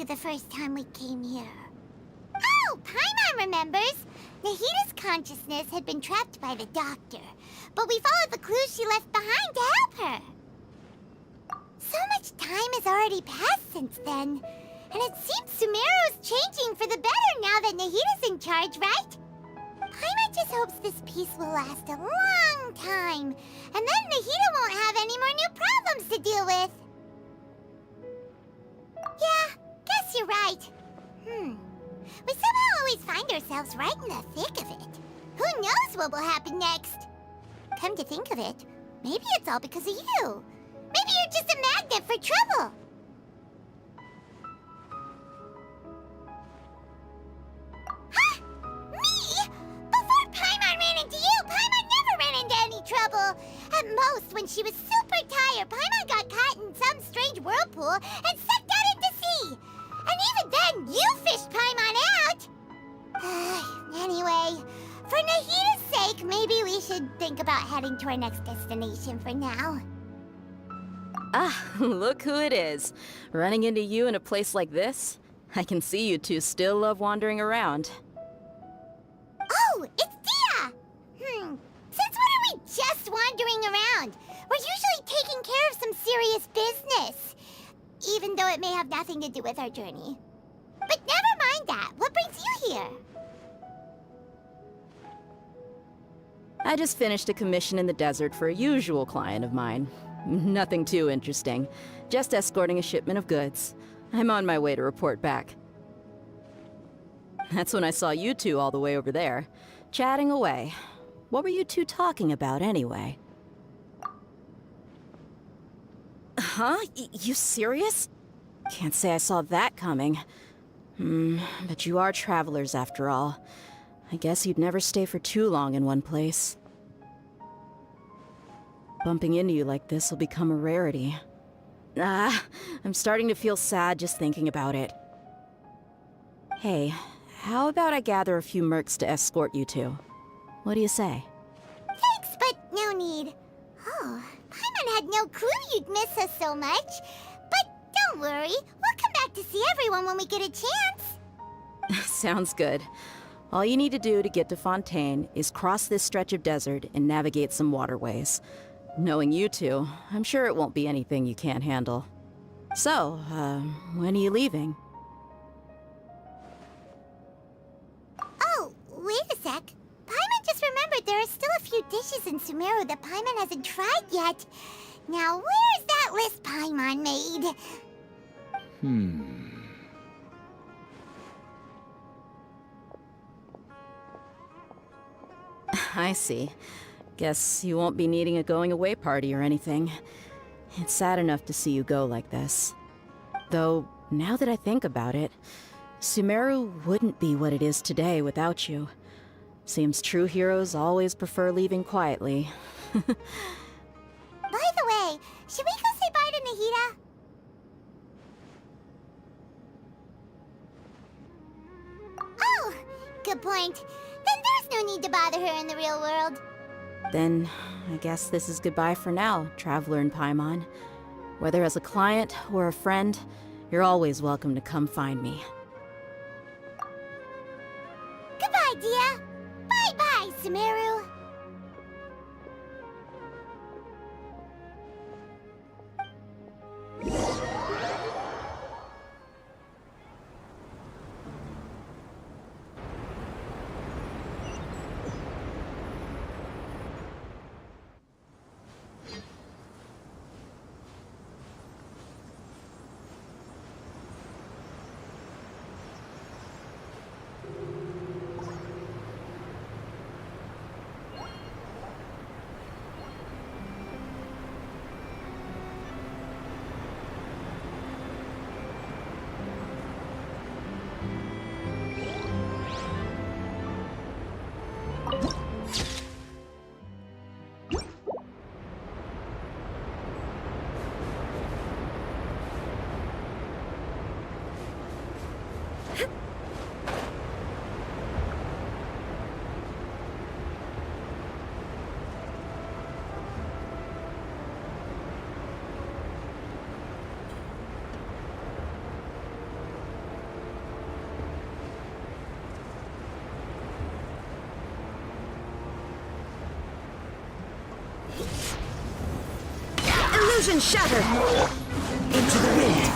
The first time we came here. Oh, Paimon remembers! Nahita's consciousness had been trapped by the doctor, but we followed the clues she left behind to help her. So much time has already passed since then, and it seems Sumeru's changing for the better now that Nahita's in charge, right? Paimon just hopes this peace will last a long time, and then Nahita won't have any more new problems to deal with. Yeah. Guess you're right. We somehow always find ourselves right in the thick of it. Who knows what will happen next? Come to think of it, maybe it's all because of you. Maybe you're just a magnet for trouble. Huh? Me? Before Paimon ran into you, Paimon never ran into any trouble. At most, when she was super tired, Paimon got caught in some strange whirlpool and sucked out into sea. And even then, you fished Paimon out! Anyway, for Nahita's sake, maybe we should think about heading to our next destination for now. Ah, look who it is. Running into you in a place like this? I can see you two still love wandering around. Oh, it's Dia! Since when are we just wandering around? We're usually taking care of some serious business. Even though it may have nothing to do with our journey. But never mind that. What brings you here? I just finished a commission in the desert for a usual client of mine. Nothing too interesting. Just escorting a shipment of goods. I'm on my way to report back. That's when I saw you two all the way over there, chatting away. What were you two talking about anyway? Huh? You serious? Can't say I saw that coming. But you are travelers after all. I guess you'd never stay for too long in one place. Bumping into you like this will become a rarity. I'm starting to feel sad just thinking about it. Hey, how about I gather a few mercs to escort you two? What do you say? Thanks, but no need. Oh, Paimon had no clue you'd miss us so much. But don't worry, we'll come back to see everyone when we get a chance. Sounds good. All you need to do to get to Fontейн is cross this stretch of desert and navigate some waterways. Knowing you two, I'm sure it won't be anything you can't handle. So, when are you leaving? Oh, wait a sec. Paimon just remembered there are still a few dishes in Sumeru that Paimon hasn't tried yet. Now, where's that list Paimon made? I see. Guess you won't be needing a going-away party or anything. It's sad enough to see you go like this. Though, now that I think about it, Sumeru wouldn't be what it is today without you. Seems true heroes always prefer leaving quietly. By the way, should we go say bye to Nahita? Oh, good point. Then there's no need to bother her in the real world. Then, I guess this is goodbye for now, Traveler in Paimon. Whether as a client or a friend, you're always welcome to come find me. Goodbye, Dia. Bye-bye, Sumeru. Illusion shattered! Into the wind.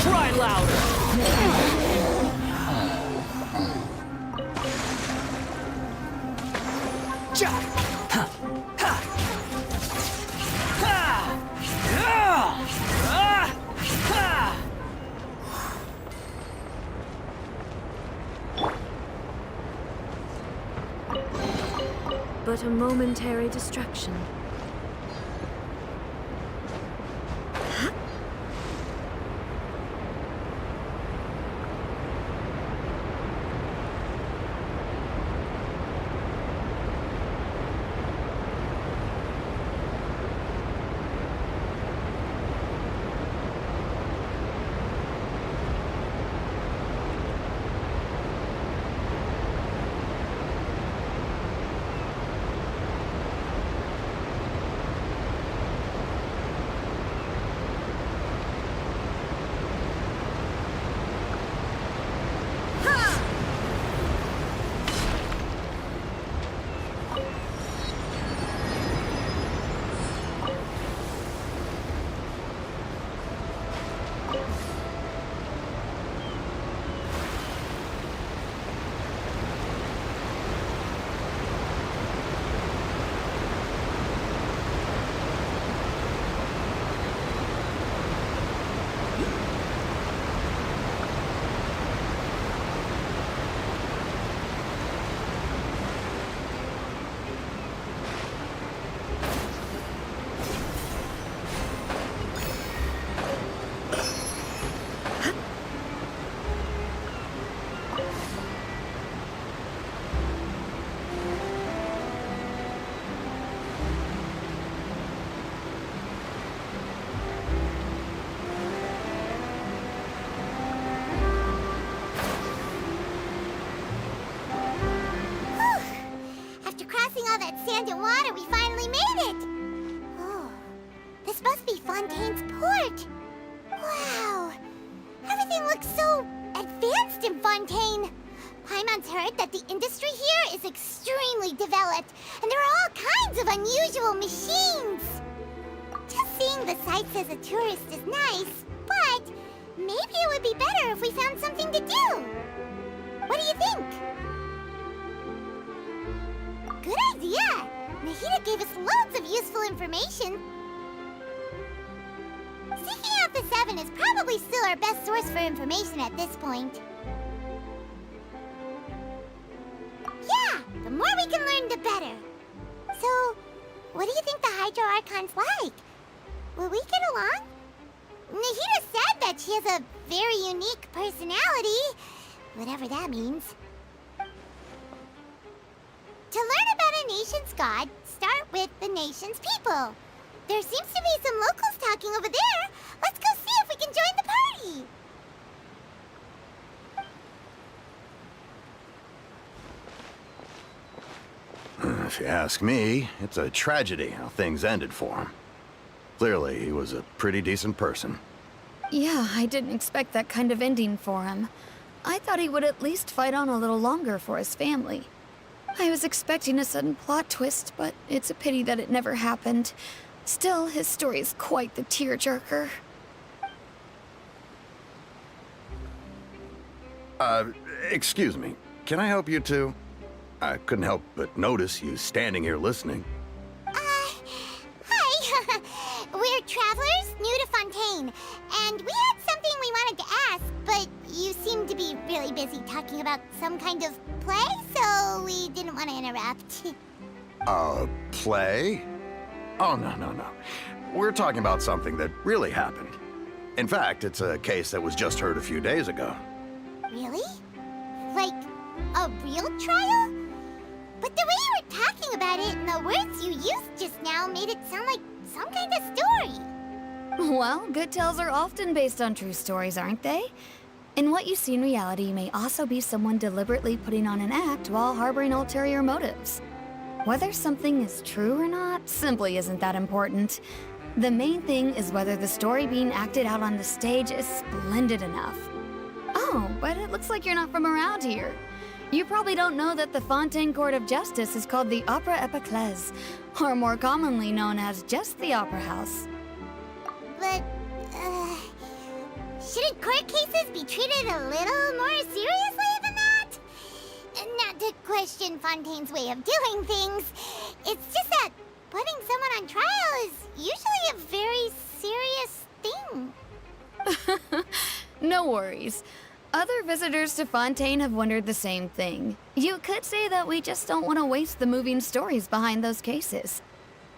Cry louder. Ja. Ha. Ha. Ha. Ah. Ah. Ha. But a momentary distraction. Sand and water, we finally made it! Oh, this must be Fontaine's port. Wow, everything looks so advanced in Fontaine. Paimon's heard that the industry here is extremely developed, and there are all kinds of unusual machines. Just seeing the sights as a tourist is nice, but maybe it would be better if we found something to do. What do you think? Good idea! Nahida gave us loads of useful information. Seeking out the Seven is probably still our best source for information at this point. Yeah, the more we can learn, the better. So, what do you think the Hydro Archon's like? Will we get along? Nahida said that she has a very unique personality, whatever that means. To learn about a nation's god, start with the nation's people. There seems to be some locals talking over there. Let's go see if we can join the party. If you ask me, it's a tragedy how things ended for him. Clearly, he was a pretty decent person. Yeah, I didn't expect that kind of ending for him. I thought he would at least fight on a little longer for his family. I was expecting a sudden plot twist, but it's a pity that it never happened. Still, his story is quite the tearjerker. Excuse me. Can I help you two? I couldn't help but notice you standing here listening. Hi. We're travelers new to Fontaine, and we had something we wanted to ask, but you seem to be really busy talking about some kind of play, so we didn't want to interrupt. Play? Oh, no. We're talking about something that really happened. In fact, it's a case that was just heard a few days ago. Really? Like, a real trial? But the way you were talking about it and the words you used just now made it sound like some kind of story. Well, good tales are often based on true stories, aren't they? And what you see in reality may also be someone deliberately putting on an act while harboring ulterior motives. Whether something is true or not simply isn't that important. The main thing is whether the story being acted out on the stage is splendid enough. Oh, but it looks like you're not from around here. You probably don't know that the Fontaine Court of Justice is called the Opera Epiclese, or more commonly known as just the Opera House. But, shouldn't court cases be treated a little more seriously than that? Not to question Fontaine's way of doing things. It's just that putting someone on trial is usually a very serious thing. No worries. Other visitors to Fontaine have wondered the same thing. You could say that we just don't want to waste the moving stories behind those cases.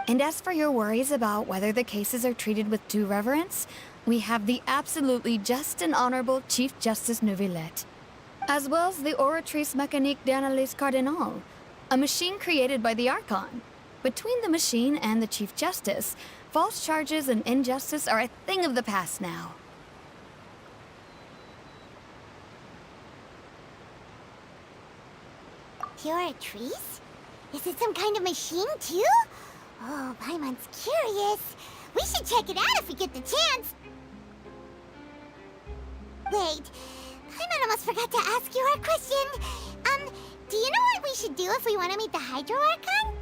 And as for your worries about whether the cases are treated with due reverence, we have the absolutely just and honorable Chief Justice Neuvillette, as well as the Oratrice Mécanique d'Analyse Cardinal, a machine created by the Archon. Between the machine and the Chief Justice, false charges and injustice are a thing of the past now. Oratrice? Is it some kind of machine, too? Oh, Paimon's curious. We should check it out if we get the chance. Wait, Paimon almost forgot to ask you our question. Do you know what we should do if we want to meet the Hydro Archon?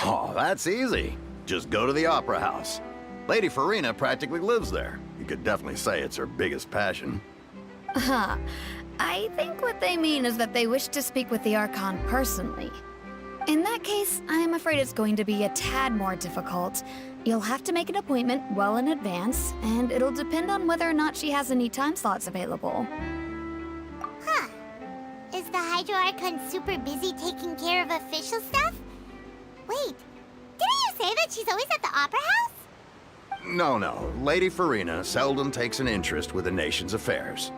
Oh, that's easy. Just go to the Opera House. Lady Farina practically lives there. You could definitely say it's her biggest passion. Huh. I think what they mean is that they wish to speak with the Archon personally. In that case, I'm afraid it's going to be a tad more difficult. You'll have to make an appointment well in advance, and it'll depend on whether or not she has any time slots available. Huh. Is the Hydro Archon super busy taking care of official stuff? Wait, didn't you say that she's always at the Opera House? No. Lady Farina seldom takes an interest with the nation's affairs.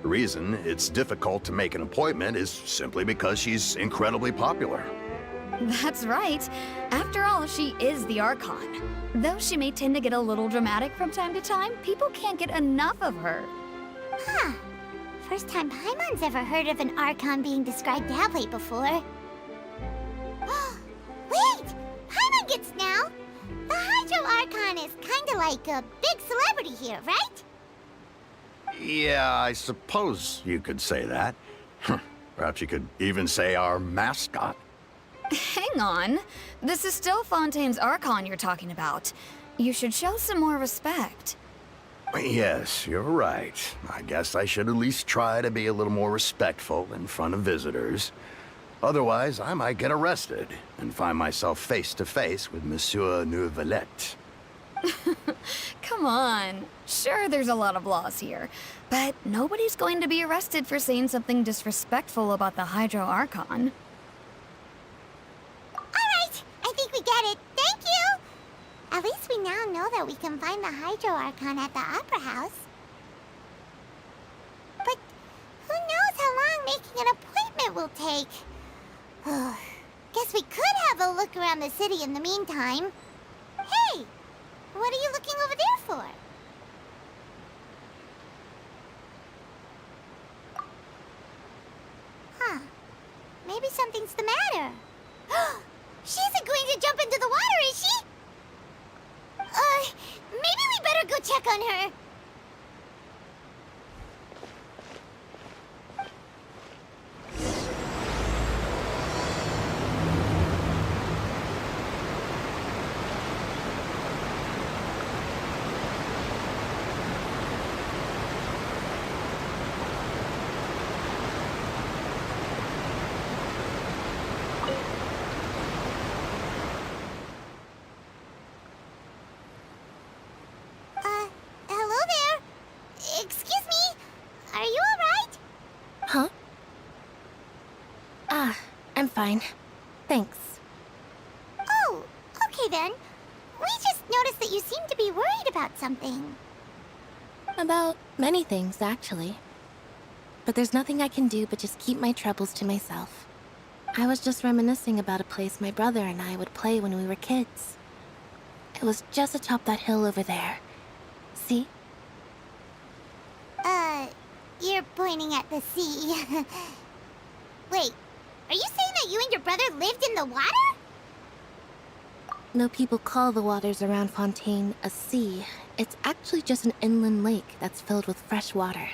The reason it's difficult to make an appointment is simply because she's incredibly popular. That's right. After all, she is the Archon. Though she may tend to get a little dramatic from time to time, people can't get enough of her. Huh. First time Paimon's ever heard of an Archon being described that way before. Wait! Paimon gets now! The Hydro Archon is kinda like a big celebrity here, right? Yeah, I suppose you could say that. Perhaps you could even say our mascot. Hang on. This is still Fontaine's Archon you're talking about. You should show some more respect. Yes, you're right. I guess I should at least try to be a little more respectful in front of visitors. Otherwise, I might get arrested and find myself face to face with Monsieur Neuvillette. Come on. Sure, there's a lot of laws here, but nobody's going to be arrested for saying something disrespectful about the Hydro Archon. Alright, I think we get it. Thank you! At least we now know that we can find the Hydro Archon at the Opera House. But who knows how long making an appointment will take? Guess we could have a look around the city in the meantime. Hey! What are you looking over there for? Huh. Maybe something's the matter. She isn't going to jump into the water, is she? Maybe we better go check on her. Hello there. Excuse me. Are you alright? Huh? I'm fine. Thanks. Oh, okay then. We just noticed that you seem to be worried about something. About many things, actually. But there's nothing I can do but just keep my troubles to myself. I was just reminiscing about a place my brother and I would play when we were kids. It was just atop that hill over there. See? You're pointing at the sea. Wait, are you saying that you and your brother lived in the water? No, people call the waters around Fontaine a sea. It's actually just an inland lake that's filled with fresh water.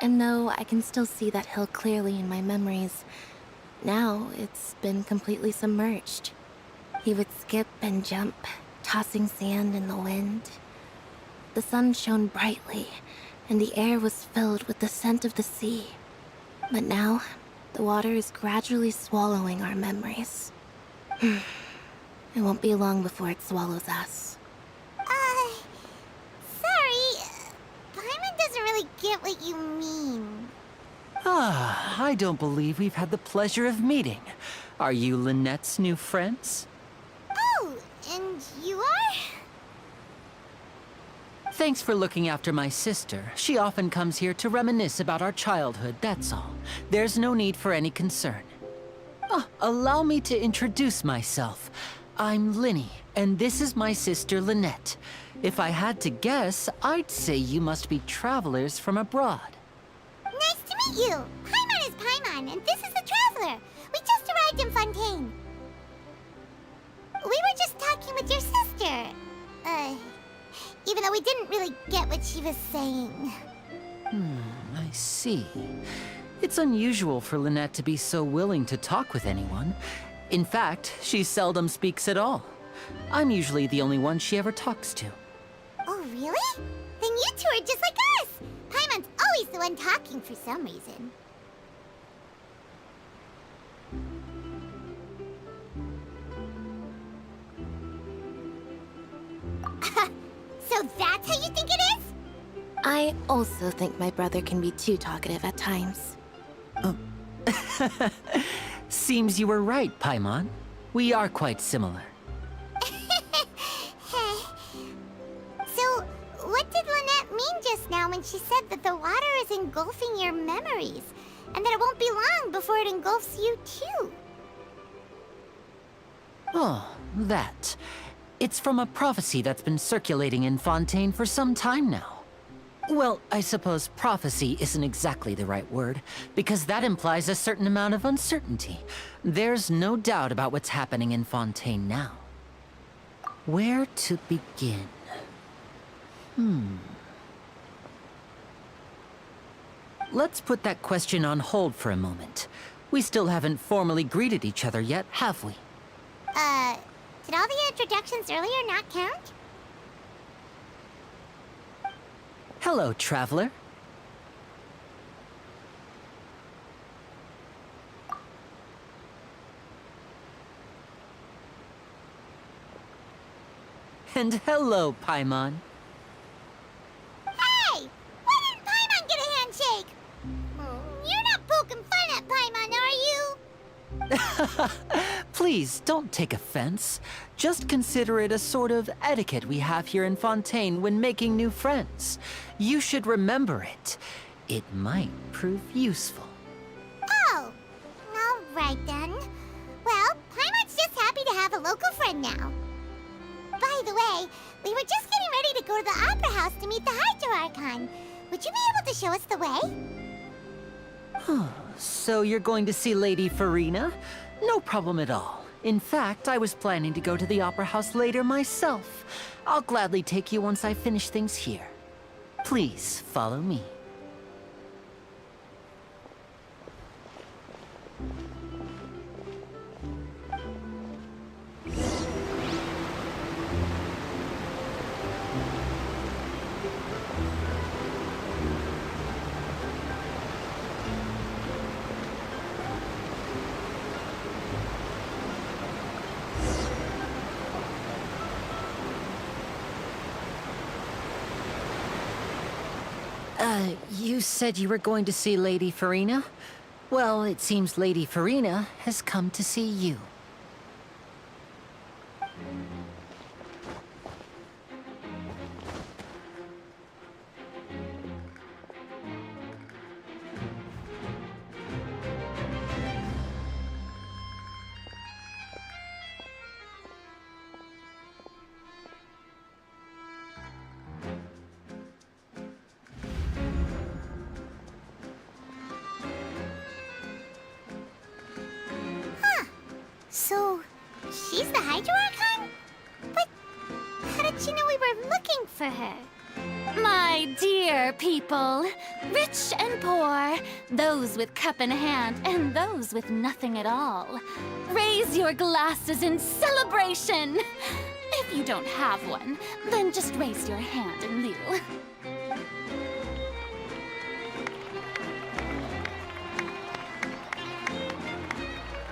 And though I can still see that hill clearly in my memories, now it's been completely submerged. He would skip and jump, tossing sand in the wind. The sun shone brightly, and the air was filled with the scent of the sea. But now, the water is gradually swallowing our memories. It won't be long before it swallows us. Sorry. Paimon doesn't really get what you mean. Ah, I don't believe we've had the pleasure of meeting. Are you Lynette's new friends? Oh, and you are? Thanks for looking after my sister. She often comes here to reminisce about our childhood, that's all. There's no need for any concern. Oh, allow me to introduce myself. I'm Linny, and this is my sister Lynette. If I had to guess, I'd say you must be travelers from abroad. Nice to meet you. Paimon is Paimon, and this is the Traveler. We just arrived in Fontaine. We were just talking with your sister. Even though we didn't really get what she was saying. I see. It's unusual for Lynette to be so willing to talk with anyone. In fact, she seldom speaks at all. I'm usually the only one she ever talks to. Oh, really? Then you two are just like us. Paimon's always the one talking for some reason. So that's how you think it is? I also think my brother can be too talkative at times. Seems you were right, Paimon. We are quite similar. So, what did Lynette mean just now when she said that the water is engulfing your memories, and that it won't be long before it engulfs you too? Oh, that. It's from a prophecy that's been circulating in Fontaine for some time now. Well, I suppose prophecy isn't exactly the right word, because that implies a certain amount of uncertainty. There's no doubt about what's happening in Fontaine now. Where to begin? Let's put that question on hold for a moment. We still haven't formally greeted each other yet, have we? Did all the introductions earlier not count? Hello, traveler. And hello, Paimon. Hey! Why didn't Paimon get a handshake? You're not poking fun at Paimon, are you? Please, don't take offense. Just consider it a sort of etiquette we have here in Fontaine when making new friends. You should remember it. It might prove useful. Oh, all right then. Well, Paimon's just happy to have a local friend now. By the way, we were just getting ready to go to the Opera House to meet the Hydro Archon. Would you be able to show us the way? So you're going to see Lady Farina? No problem at all. In fact, I was planning to go to the Opera House later myself. I'll gladly take you once I finish things here. Please, follow me. You said you were going to see Lady Farina? Well, it seems Lady Farina has come to see you. So, she's the Hydro Archon? But how did she know we were looking for her? My dear people, Rich and poor, those with cup in hand and those with nothing at all. Raise your glasses in celebration! If you don't have one, then just raise your hand in lieu.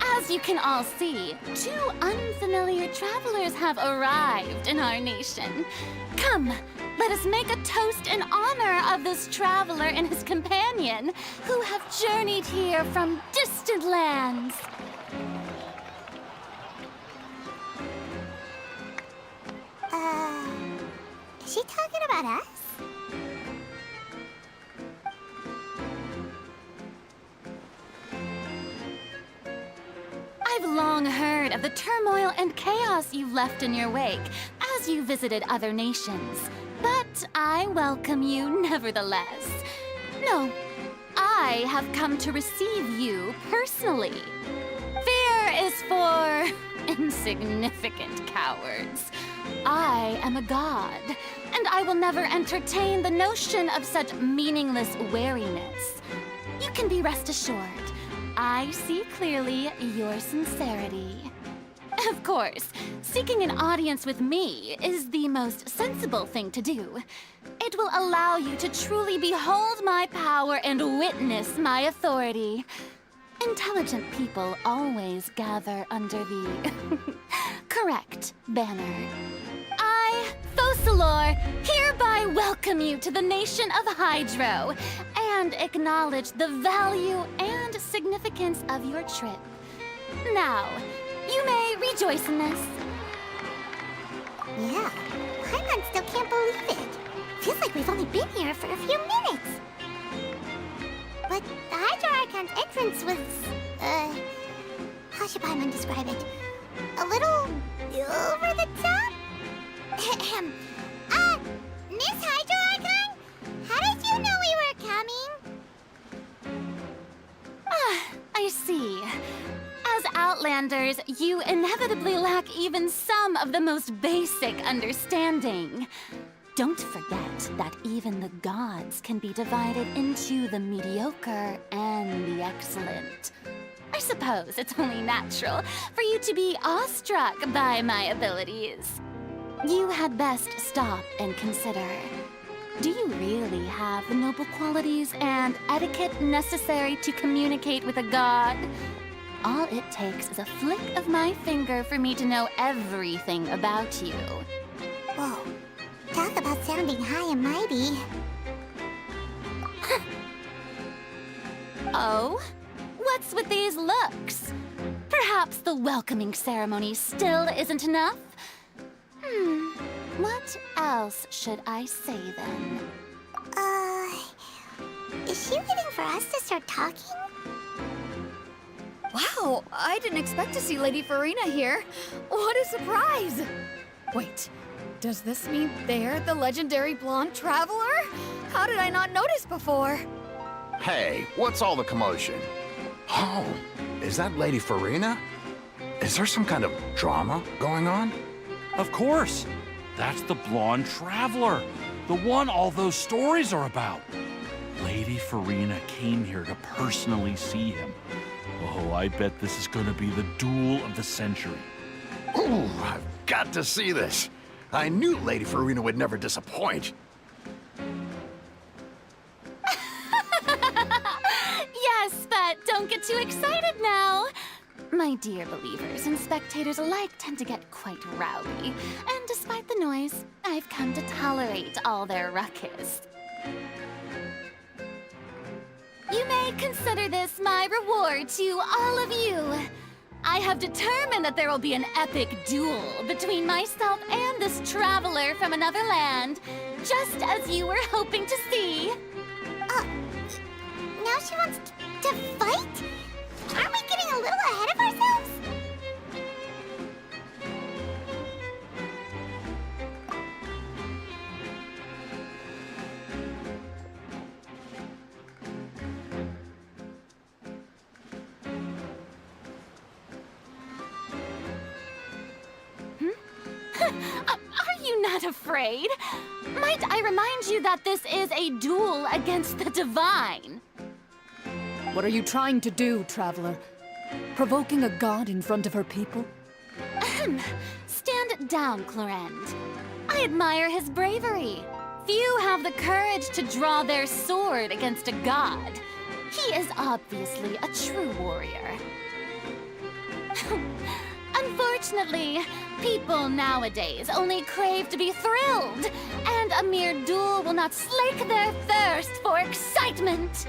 As you can all see, 2 unfamiliar travelers have arrived in our nation. Come, let us make a toast in honor of this traveler and his companion, who have journeyed here from distant lands. Is she talking about us? I've long heard of the turmoil and chaos you've left in your wake as you visited other nations. But I welcome you nevertheless. No, I have come to receive you personally. Fear is for insignificant cowards. I am a god, and I will never entertain the notion of such meaningless wariness. You can be rest assured. I see clearly your sincerity. Of course, seeking an audience with me is the most sensible thing to do. It will allow you to truly behold my power and witness my authority. Intelligent people always gather under the correct banner. I, Focalor, hereby welcome you to the nation of Hydro and acknowledge the value and significance of your trip. Now, you may rejoice in this. Yeah, Paimon still can't believe it. Feels like we've only been here for a few minutes. But the Hydro Archon's entrance was, how should Paimon describe it? A little over the top? Miss Hydro Archon? How did you know we were coming? I see. As Outlanders, you inevitably lack even some of the most basic understanding. Don't forget that even the gods can be divided into the mediocre and the excellent. I suppose it's only natural for you to be awestruck by my abilities. You had best stop and consider. Do you really have the noble qualities and etiquette necessary to communicate with a god? All it takes is a flick of my finger for me to know everything about you. Whoa, talk about sounding high and mighty. Oh? What's with these looks? Perhaps the welcoming ceremony still isn't enough? What else should I say then? Is she waiting for us to start talking? Wow, I didn't expect to see Lady Farina here. What a surprise! Wait, does this mean they're the legendary blonde traveler? How did I not notice before? Hey, what's all the commotion? Oh, is that Lady Farina? Is there some kind of drama going on? Of course. That's the blonde traveler. The one all those stories are about. Lady Farina came here to personally see him. Oh, I bet this is gonna be the duel of the century. Ooh, I've got to see this. I knew Lady Farina would never disappoint. Yes, but don't get too excited now. My dear believers and spectators alike tend to get quite rowdy, and despite the noise, I've come to tolerate all their ruckus. You may consider this my reward to all of you. I have determined that there will be an epic duel between myself and this traveler from another land, just as you were hoping to see. Now she wants to fight? Aren't we getting a little ahead of ourselves? Are you not afraid. Might I remind you that this is a duel against the divine? What are you trying to do, Traveler? Provoking a god in front of her people? Stand down, Clorend. I admire his bravery. Few have the courage to draw their sword against a god. He is obviously a true warrior. Unfortunately, people nowadays only crave to be thrilled, and a mere duel will not slake their thirst for excitement.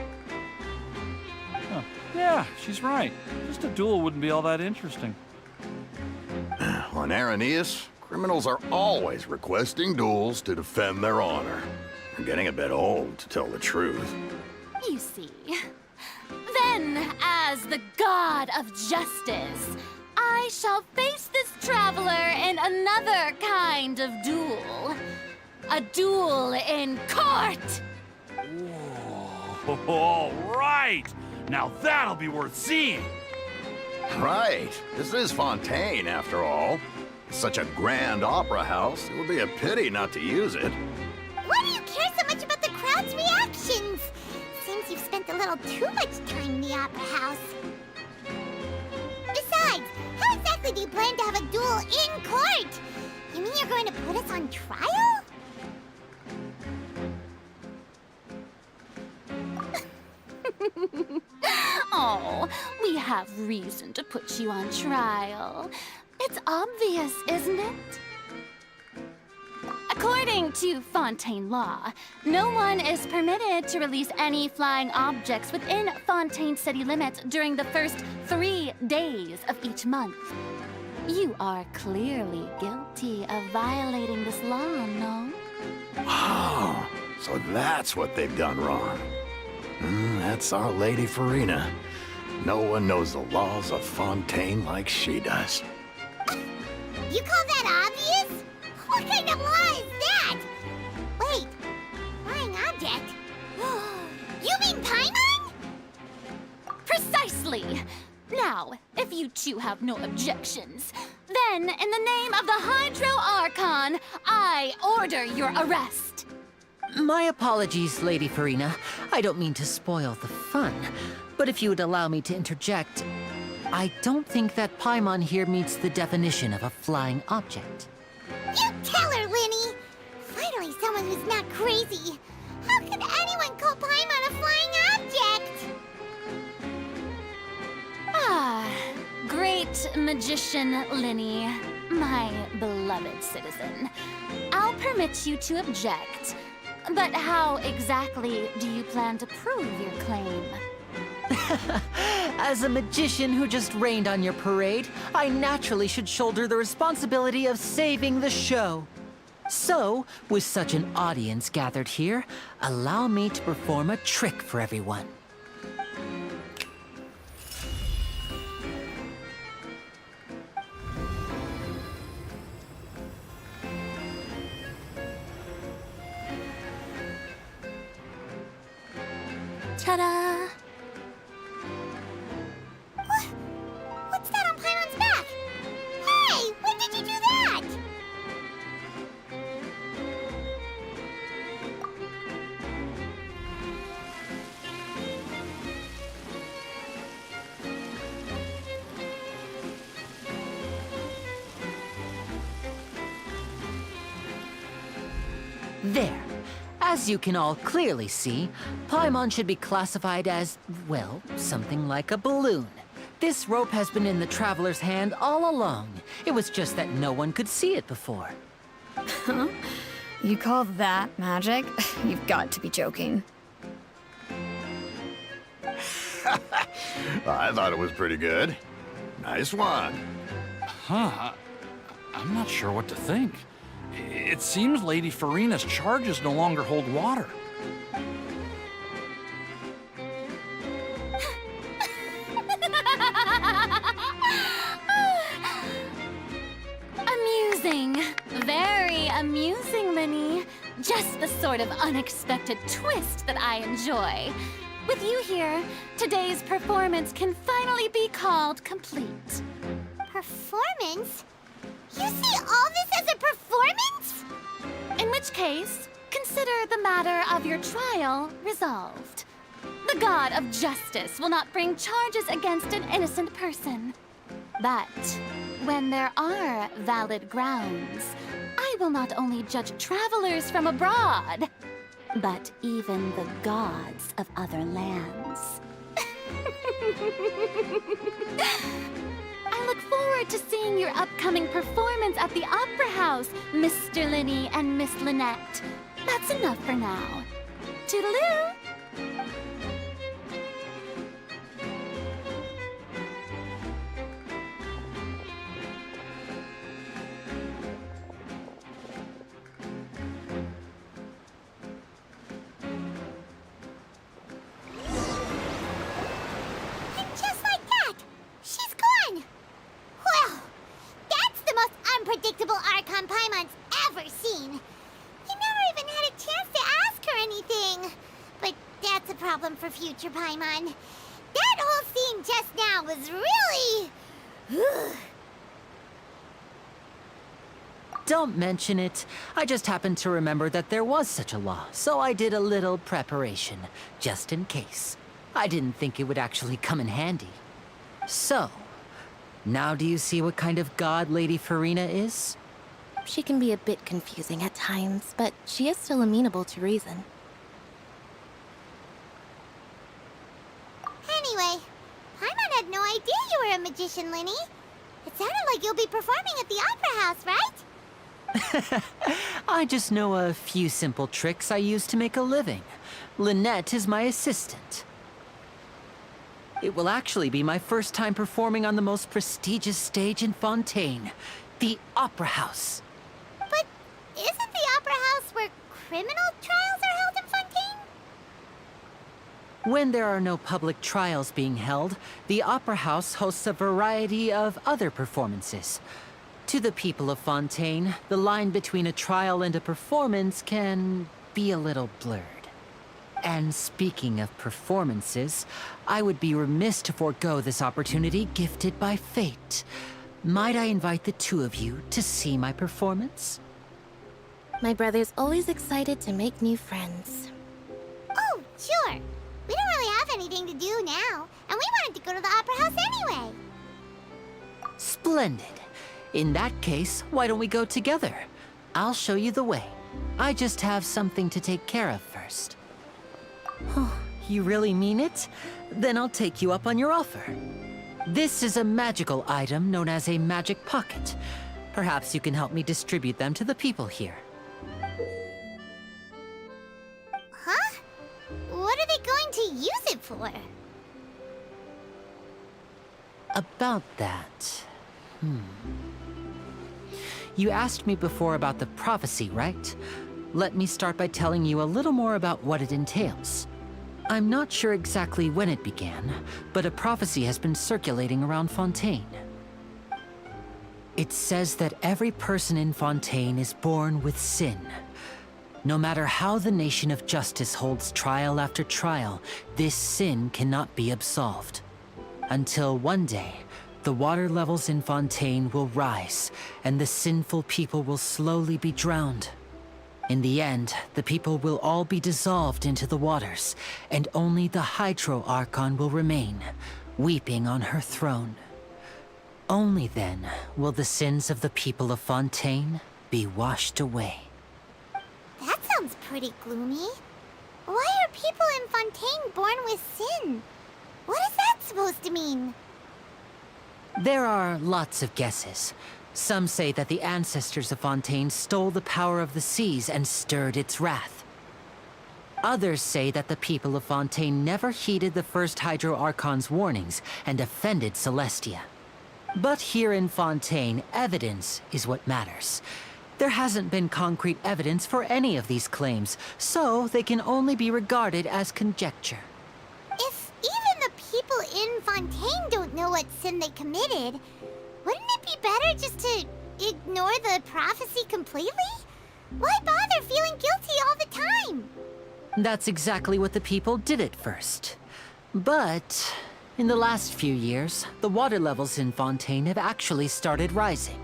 Huh. Yeah, she's right. Just a duel wouldn't be all that interesting. On Araneus, criminals are always requesting duels to defend their honor. I'm getting a bit old, to tell the truth. You see. Then, as the god of justice, I shall face this traveler in another kind of duel. A duel in court! Whoa, all right! Now that'll be worth seeing! Right. This is Fontейн, after all. It's such a grand opera house, it would be a pity not to use it. Why do you care so much about the crowd's reactions? Seems you've spent a little too much time in the opera house. Besides, how exactly do you plan to have a duel in court? You mean you're going to put us on trial? Oh, we have reason to put you on trial. It's obvious, isn't it? According to Fontейn law, no one is permitted to release any flying objects within Fontейn city limits during the first 3 days of each month. You are clearly guilty of violating this law, no? Oh, so that's what they've done wrong. That's our Lady Farina. No one knows the laws of Fontейn like she does. You call that obvious? What kind of law is that? Wait, flying object? You mean Paimon? Precisely! Now, if you two have no objections, then in the name of the Hydro Archon, I order your arrest. My apologies, Lady Farina. I don't mean to spoil the fun, but if you would allow me to interject, I don't think that Paimon here meets the definition of a flying object. You tell her, Linny! Finally someone who's not crazy. How could anyone call Paimon a flying object? Ah, great magician Linny, my beloved citizen. I'll permit you to object, but how exactly do you plan to prove your claim? As a magician who just rained on your parade, I naturally should shoulder the responsibility of saving the show. So, with such an audience gathered here, allow me to perform a trick for everyone. Ta-da! What's that on Paimon's back? Hey, when did you do that? There. As you can all clearly see, Paimon should be classified as, well, something like a balloon. This rope has been in the Traveler's hand all along. It was just that no one could see it before. Huh? You call that magic? You've got to be joking. I thought it was pretty good. Nice one. Huh. I'm not sure what to think. It seems Lady Farina's charges no longer hold water. Amusing. Very amusing, Linny. Just the sort of unexpected twist that I enjoy. With you here, today's performance can finally be called complete. Performance? You see all this as a performance? which case, consider the matter of your trial resolved. The god of justice will not bring charges against an innocent person. But when there are valid grounds, I will not only judge travelers from abroad, but even the gods of other lands. I look forward to seeing your upcoming performance at the Opera House, Mr. Linney and Miss Lynette. That's enough for now. Toodaloo! Unpredictable Archon Paimon's ever seen. He never even had a chance to ask her anything. But that's a problem for future Paimon. That whole scene just now was really... Don't mention it. I just happened to remember that there was such a law, so I did a little preparation, just in case. I didn't think it would actually come in handy. So, now do you see what kind of god Lady Farina is? She can be a bit confusing at times, but she is still amenable to reason. Anyway, Paimon had no idea you were a magician, Linny. It sounded like you'll be performing at the Opera House, right? I just know a few simple tricks I use to make a living. Lynette is my assistant. It will actually be my first time performing on the most prestigious stage in Fontейн, the Opera House. But isn't the Opera House where criminal trials are held in Fontейн? When there are no public trials being held, the Opera House hosts a variety of other performances. To the people of Fontейн, the line between a trial and a performance can be a little blurred. And speaking of performances, I would be remiss to forego this opportunity gifted by fate. Might I invite the two of you to see my performance? My brother's always excited to make new friends. Oh, sure. We don't really have anything to do now, and we wanted to go to the Opera House anyway. Splendid. In that case, why don't we go together? I'll show you the way. I just have something to take care of first. Oh, you really mean it? Then I'll take you up on your offer. This is a magical item known as a magic pocket. Perhaps you can help me distribute them to the people here. Huh? What are they going to use it for? About that... You asked me before about the prophecy, right? Let me start by telling you a little more about what it entails. I'm not sure exactly when it began, but a prophecy has been circulating around Fontейн. It says that every person in Fontейн is born with sin. No matter how the nation of justice holds trial after trial, this sin cannot be absolved. Until one day, the water levels in Fontейн will rise, and the sinful people will slowly be drowned. In the end, the people will all be dissolved into the waters, and only the Hydro Archon will remain, weeping on her throne. Only then will the sins of the people of Fontейн be washed away. That sounds pretty gloomy. Why are people in Fontейн born with sin? What is that supposed to mean? There are lots of guesses. Some say that the ancestors of Fontейн stole the power of the seas and stirred its wrath. Others say that the people of Fontейn never heeded the first Hydro Archon's warnings and offended Celestia. But here in Fontейn, evidence is what matters. There hasn't been concrete evidence for any of these claims, so they can only be regarded as conjecture. If even the people in Fontейn don't know what sin they committed, wouldn't it be better just to ignore the prophecy completely? Why bother feeling guilty all the time? That's exactly what the people did at first. But in the last few years, the water levels in Fontейn have actually started rising.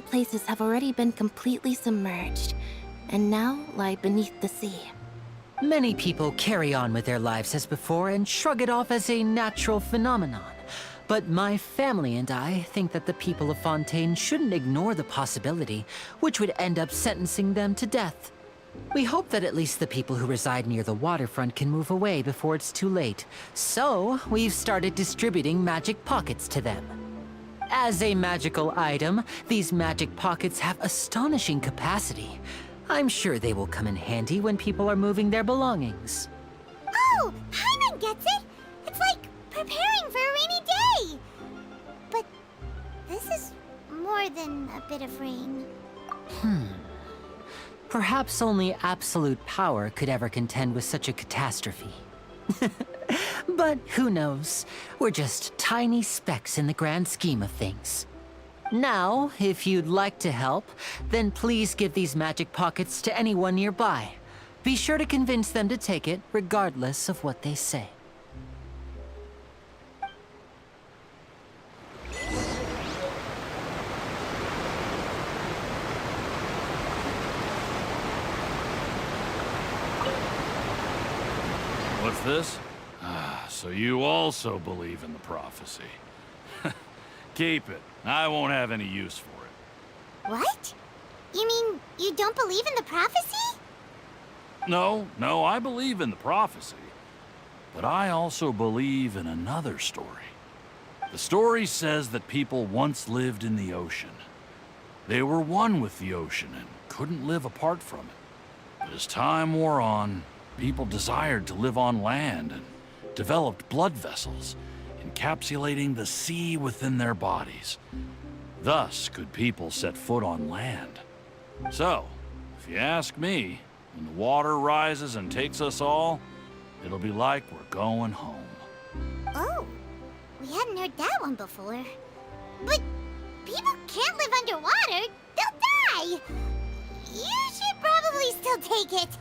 places have already been completely submerged, and now lie beneath the sea. Many people carry on with their lives as before and shrug it off as a natural phenomenon. But my family and I think that the people of Fontейн shouldn't ignore the possibility, which would end up sentencing them to death. We hope that at least the people who reside near the waterfront can move away before it's too late. So, we've started distributing magic pockets to them. As a magical item, these magic pockets have astonishing capacity. I'm sure they will come in handy when people are moving their belongings. Oh, Paimon gets it! It's like preparing for a rainy day! But this is more than a bit of rain. Perhaps only absolute power could ever contend with such a catastrophe. But who knows? We're just tiny specks in the grand scheme of things. Now, if you'd like to help, then please give these magic pockets to anyone nearby. Be sure to convince them to take it, regardless of what they say. What's this? So you also believe in the prophecy. Keep it. I won't have any use for it. What? You mean you don't believe in the prophecy? No, I believe in the prophecy. But I also believe in another story. The story says that people once lived in the ocean. They were one with the ocean and couldn't live apart from it. But as time wore on, people desired to live on land and developed blood vessels, encapsulating the sea within their bodies. Thus could people set foot on land. So, if you ask me, when the water rises and takes us all, it'll be like we're going home. Oh, we hadn't heard that one before. But people can't live underwater. They'll die. You should probably still take it.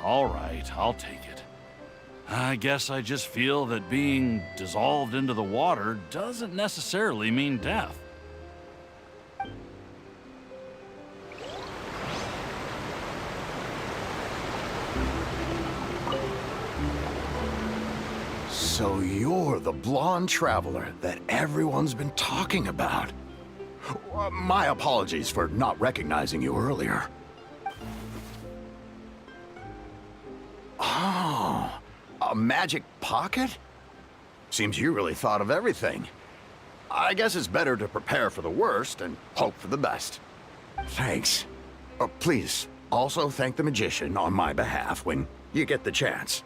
All right, I'll take it. I guess I just feel that being dissolved into the water doesn't necessarily mean death. So you're the blonde traveler that everyone's been talking about. My apologies for not recognizing you earlier. Oh, a magic pocket? Seems you really thought of everything. I guess it's better to prepare for the worst and hope for the best. Thanks. Please, also thank the magician on my behalf when you get the chance.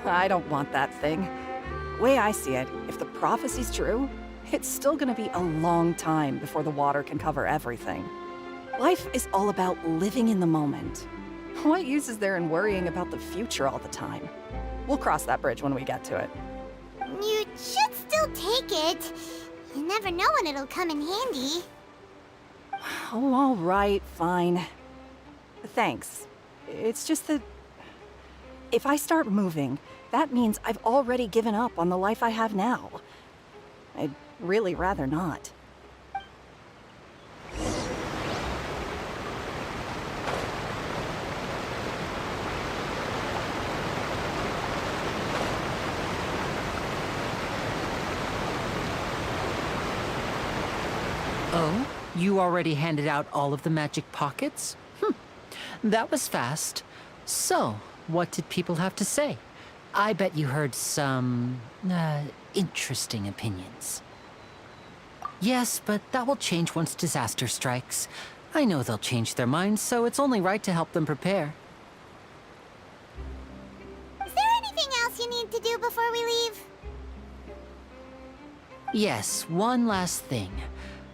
I don't want that thing. Way I see it, if the prophecy's true, it's still gonna be a long time before the water can cover everything. Life is all about living in the moment. What use is there in worrying about the future all the time? We'll cross that bridge when we get to it. You should still take it. You never know when it'll come in handy. Oh, all right, fine. Thanks. It's just that if I start moving, that means I've already given up on the life I have now. I'd really rather not. Oh? You already handed out all of the magic pockets? That was fast. So, what did people have to say? I bet you heard some, interesting opinions. Yes, but that will change once disaster strikes. I know they'll change their minds, so it's only right to help them prepare. Is there anything else you need to do before we leave? Yes, one last thing.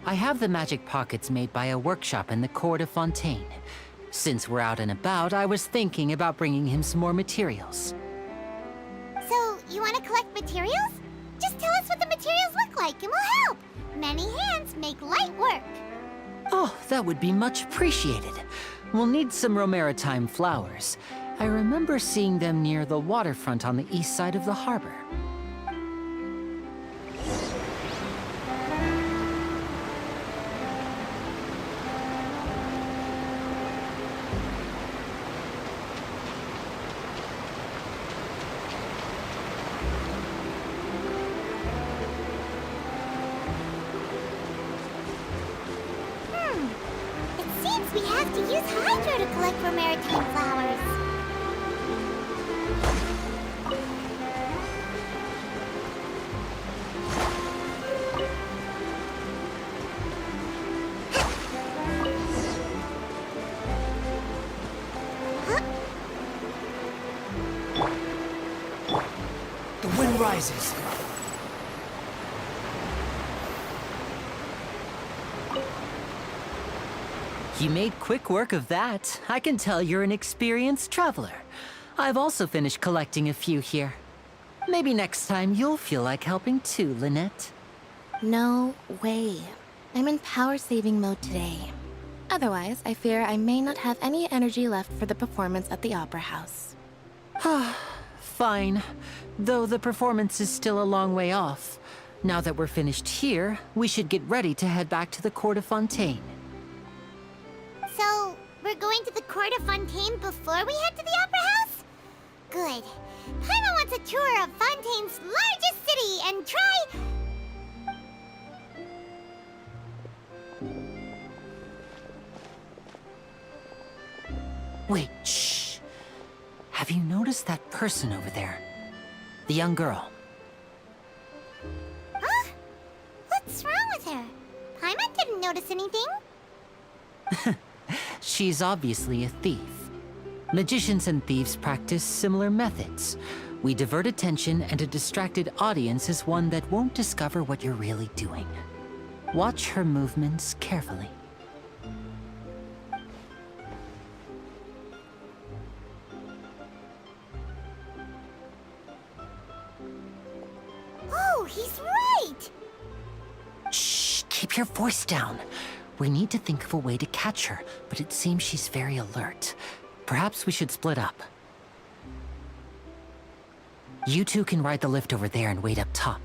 I have the magic pockets made by a workshop in the court of Fontейн. Since we're out and about, I was thinking about bringing him some more materials. So, you want to collect materials? Just tell us what the materials look like and we'll help. Many hands make light work. Oh, that would be much appreciated. We'll need some Romaritime flowers. I remember seeing them near the waterfront on the east side of the harbor. It seems we have to use Hydro to collect Romaritime flowers. The wind rises. You made quick work of that. I can tell you're an experienced traveler. I've also finished collecting a few here. Maybe next time you'll feel like helping too, Lynette. No way. I'm in power saving mode today. Otherwise, I fear I may not have any energy left for the performance at the Opera House. Fine. Though the performance is still a long way off. Now that we're finished here, we should get ready to head back to the court of Fontейн. So, we're going to the court of Fontейn before we head to the Opera House? Good. Paimon wants a tour of Fontain's largest city and try... Wait, shh. Have you noticed that person over there? The young girl. Huh? What's wrong with her? Paimon didn't notice anything. She's obviously a thief. Magicians and thieves practice similar methods. We divert attention, and a distracted audience is one that won't discover what you're really doing. Watch her movements carefully. Oh, he's right! Shh, keep your voice down. We need to think of a way to catch her, but it seems she's very alert. Perhaps we should split up. You two can ride the lift over there and wait up top.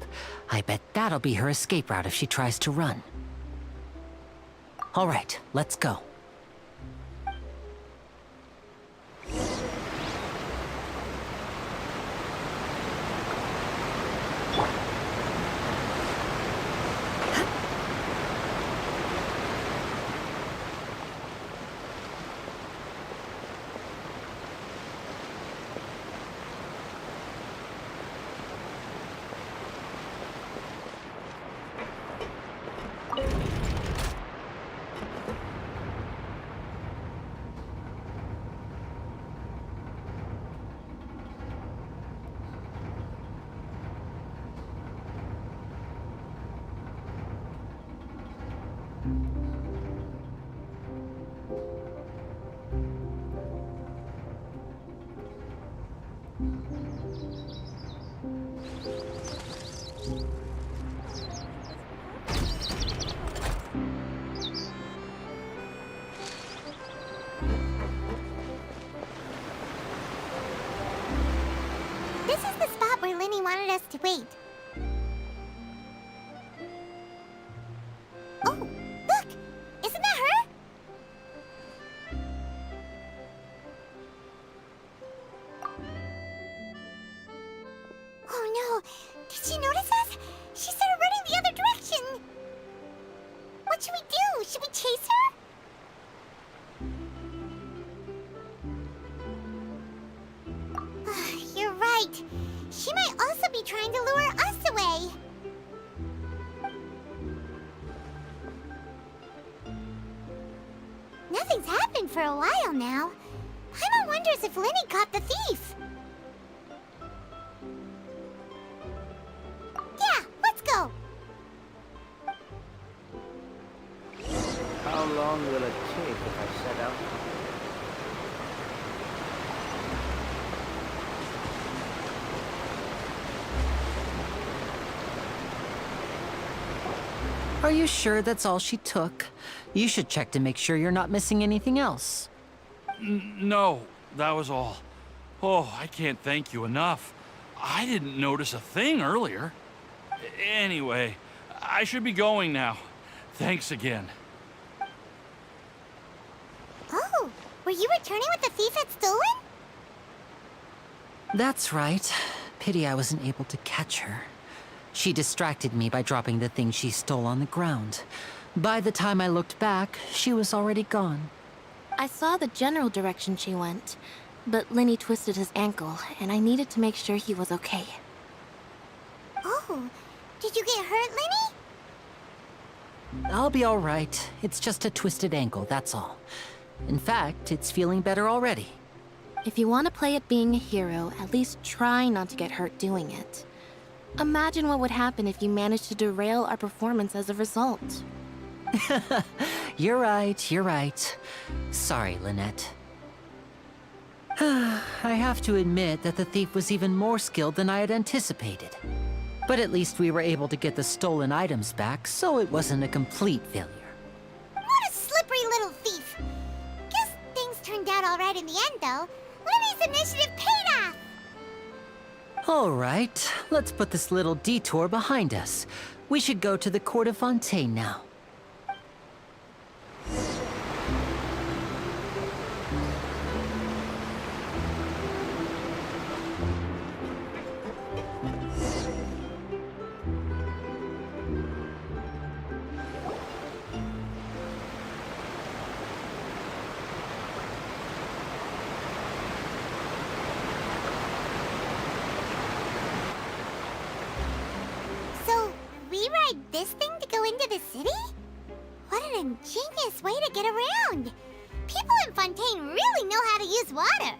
I bet that'll be her escape route if she tries to run. All right, let's go. This is the spot where Linny wanted us to wait. Oh, look! Isn't that her? Oh no! Did she notice us? She started running the other direction! What should we do? Should we chase her? You're right. She might also be trying to lure us away. Nothing's happened for a while now. Paimon wonders if Linny caught the thief. Yeah, let's go. How long will it take if I set out? Are you sure that's all she took? You should check to make sure you're not missing anything else. No, that was all. Oh, I can't thank you enough. I didn't notice a thing earlier. Anyway, I should be going now. Thanks again. Oh, were you returning what the thief had stolen? That's right. Pity I wasn't able to catch her. She distracted me by dropping the thing she stole on the ground. By the time I looked back, she was already gone. I saw the general direction she went, but Linny twisted his ankle, and I needed to make sure he was okay. Oh, did you get hurt, Linny? I'll be all right. It's just a twisted ankle, that's all. In fact, it's feeling better already. If you want to play at being a hero, at least try not to get hurt doing it. Imagine what would happen if you managed to derail our performance as a result. You're right, you're right. Sorry, Lynette. I have to admit that the thief was even more skilled than I had anticipated. But at least we were able to get the stolen items back, so it wasn't a complete failure. What a slippery little thief! all right in the end, though. Lily's initiative paid off! All right, let's put this little detour behind us. We should go to the court of Fontейn now. So, we ride this thing to go into the city? What an ingenious way to get around! People in Fontейn really know how to use water!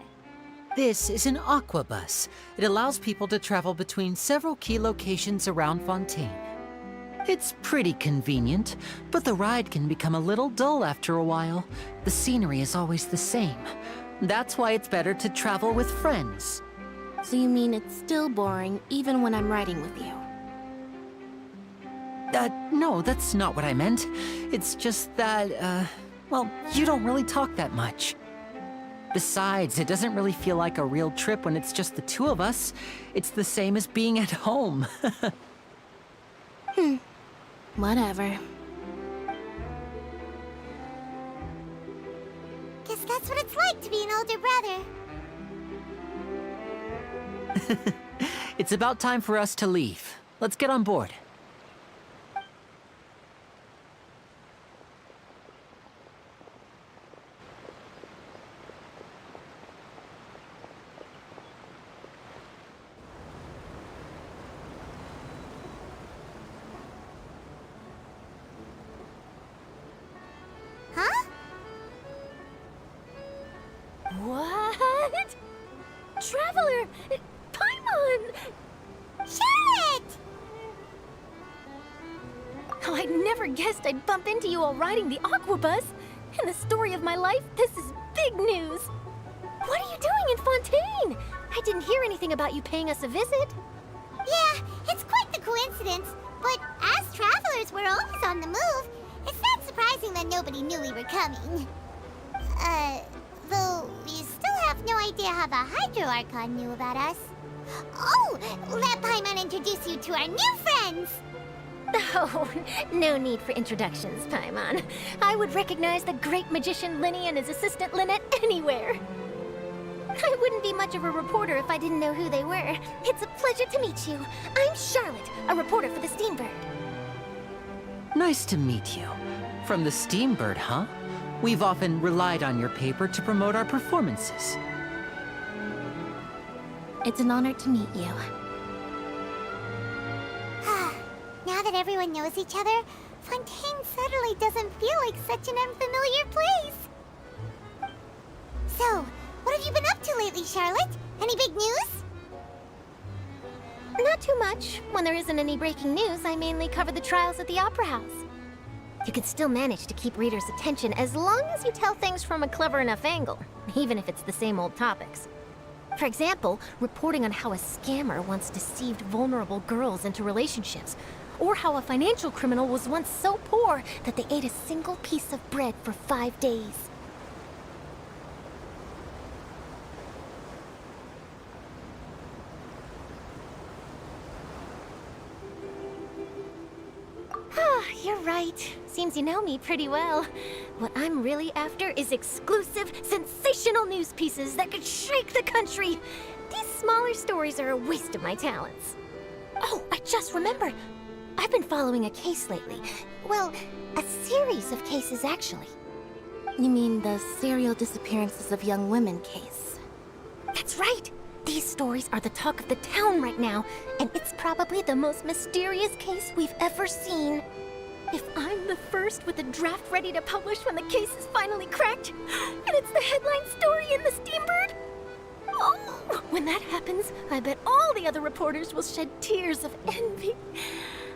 This is an aquabus. It allows people to travel between several key locations around Fontейn. It's pretty convenient, but the ride can become a little dull after a while. The scenery is always the same. That's why it's better to travel with friends. So you mean it's still boring even when I'm riding with you? No, that's not what I meant. It's just that, well, you don't really talk that much. Besides, it doesn't really feel like a real trip when it's just the two of us. It's the same as being at home. Whatever. Guess that's what it's like to be an older brother. It's about time for us to leave. Let's get on board. Huh? What? Traveler! Paimon! Charlotte! Oh, I never guessed I'd bump into you while riding the aquabus. In the story of my life, this is big news. What are you doing in Fontейn? I didn't hear anything about you paying us a visit. Yeah, it's quite the coincidence. But as travelers, we're always on the move. It's not surprising that nobody knew we were coming. Though we still have no idea how the Hydro Archon knew about us. Oh, let Paimon introduce you to our new friends! Oh, no need for introductions, Paimon. I would recognize the great magician Linny and his assistant Lynette anywhere. I wouldn't be much of a reporter if I didn't know who they were. It's a pleasure to meet you. I'm Charlotte, a reporter for the Steambird. Nice to meet you. From the Steambird, huh? We've often relied on your paper to promote our performances. It's an honor to meet you. Now that everyone knows each other, Fontейn suddenly doesn't feel like such an unfamiliar place. So, what have you been up to lately, Charlotte? Any big news? Not too much. When there isn't any breaking news, I mainly cover the trials at the Opera House. You can still manage to keep readers' attention as long as you tell things from a clever enough angle, even if it's the same old topics. For example, reporting on how a scammer once deceived vulnerable girls into relationships, or how a financial criminal was once so poor that they ate a single piece of bread for 5 days. You're right. Seems you know me pretty well. What I'm really after is exclusive, sensational news pieces that could shake the country. These smaller stories are a waste of my talents. Oh, I just remembered. I've been following a case lately. Well, a series of cases, actually. You mean the serial disappearances of young women case? That's right. These stories are the talk of the town right now, and it's probably the most mysterious case we've ever seen. If I'm the first with a draft ready to publish when the case is finally cracked, and it's the headline story in the Steambird, oh, when that happens, I bet all the other reporters will shed tears of envy.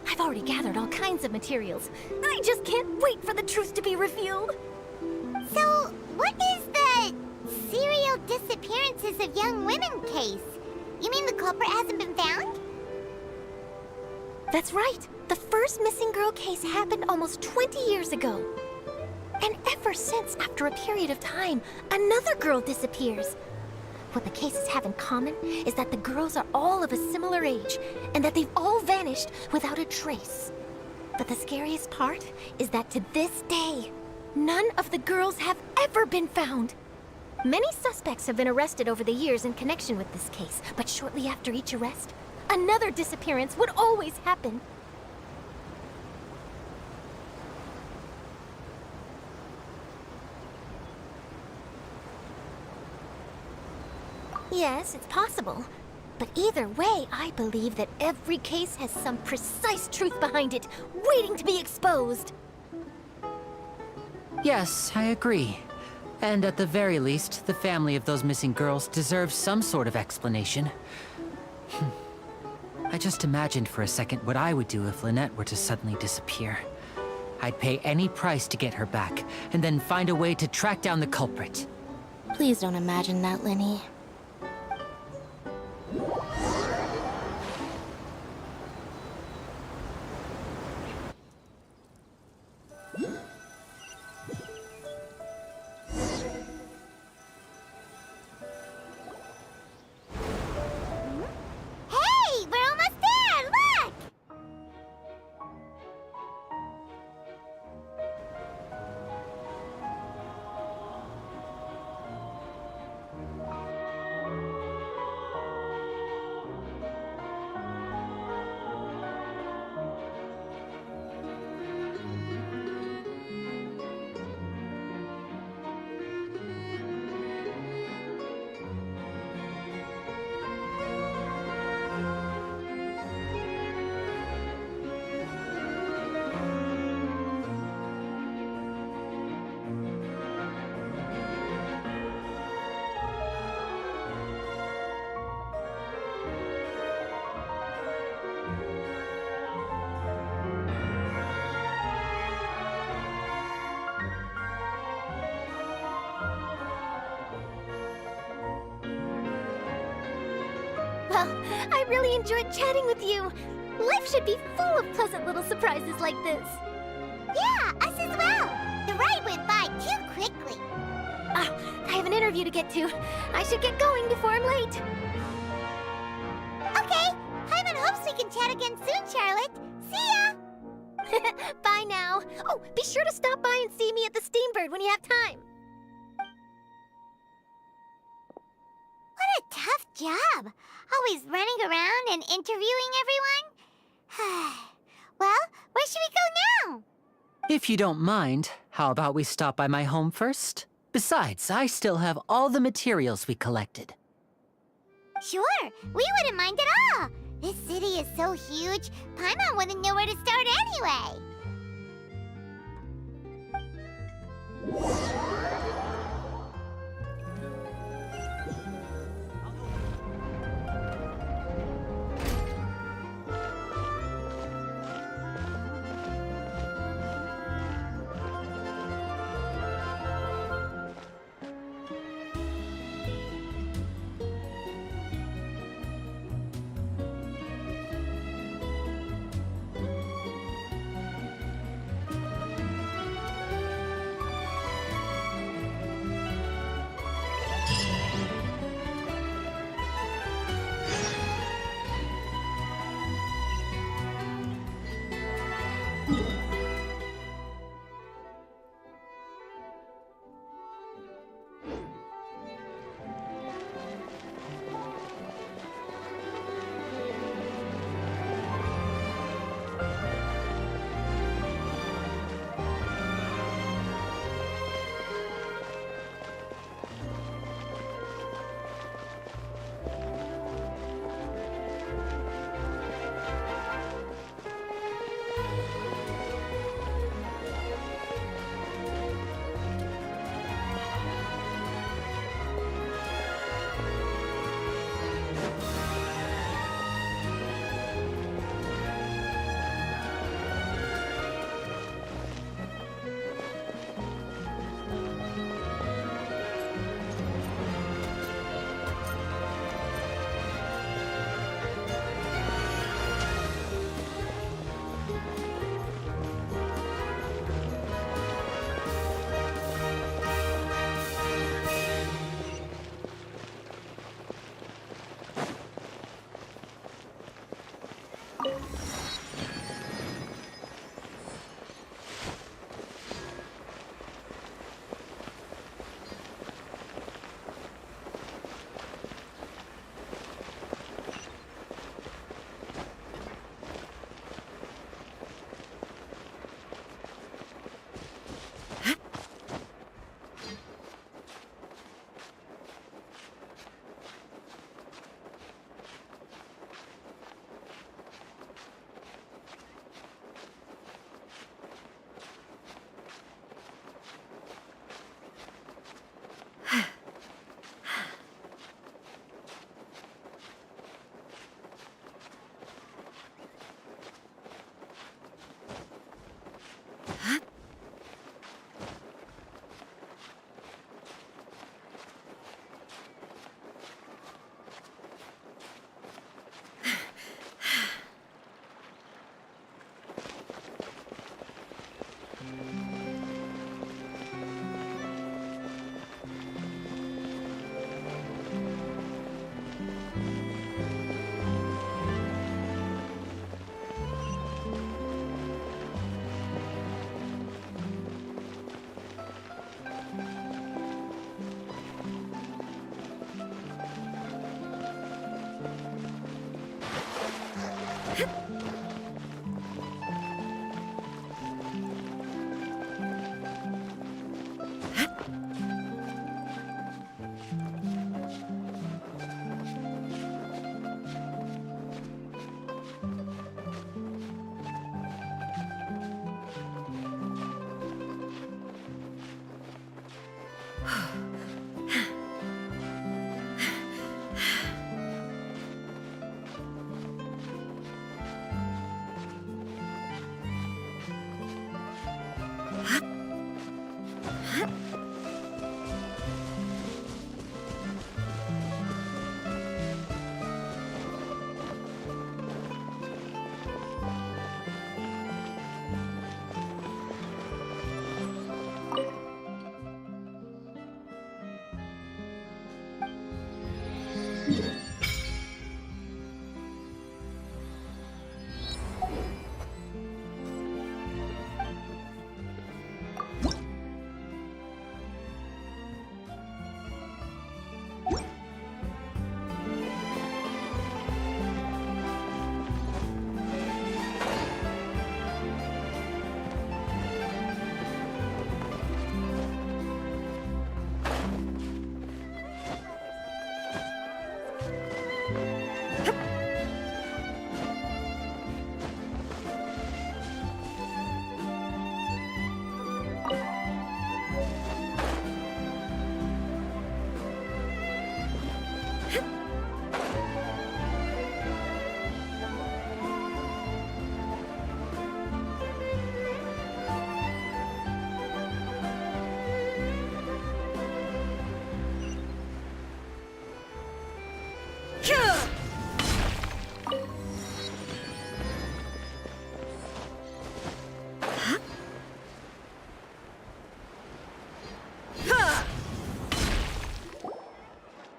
I've already gathered all kinds of materials. I just can't wait for the truth to be revealed. So, what is the serial disappearances of young women case? You mean the culprit hasn't been found? That's right. The first missing girl case happened almost 20 years ago. And ever since, after a period of time, another girl disappears. What the cases have in common is that the girls are all of a similar age, and that they've all vanished without a trace. But the scariest part is that to this day, none of the girls have ever been found. Many suspects have been arrested over the years in connection with this case, but shortly after each arrest, another disappearance would always happen. Yes, it's possible. But either way, I believe that every case has some precise truth behind it, waiting to be exposed. Yes, I agree. And at the very least, the family of those missing girls deserves some sort of explanation. I just imagined for a second what I would do if Lynette were to suddenly disappear. I'd pay any price to get her back, and then find a way to track down the culprit. Please don't imagine that, Lenny. Hey, we're almost there! Look! Well, I really enjoyed chatting with you. Life should be full of pleasant little surprises like this. Yeah, us as well. The ride went by too quickly. Ah, I have an interview to get to. I should get going before I'm late. Okay, Paimon hopes we can chat again soon, Charlotte. See ya! Bye now. Oh, be sure to stop by and see me at the Steambird when you have time. What a tough job. Always running around and interviewing everyone. Well, where should we go now? If you don't mind, how about we stop by my home first? Besides, I still have all the materials we collected. Sure, we wouldn't mind at all. This city is so huge, Paimon wouldn't know where to start anyway.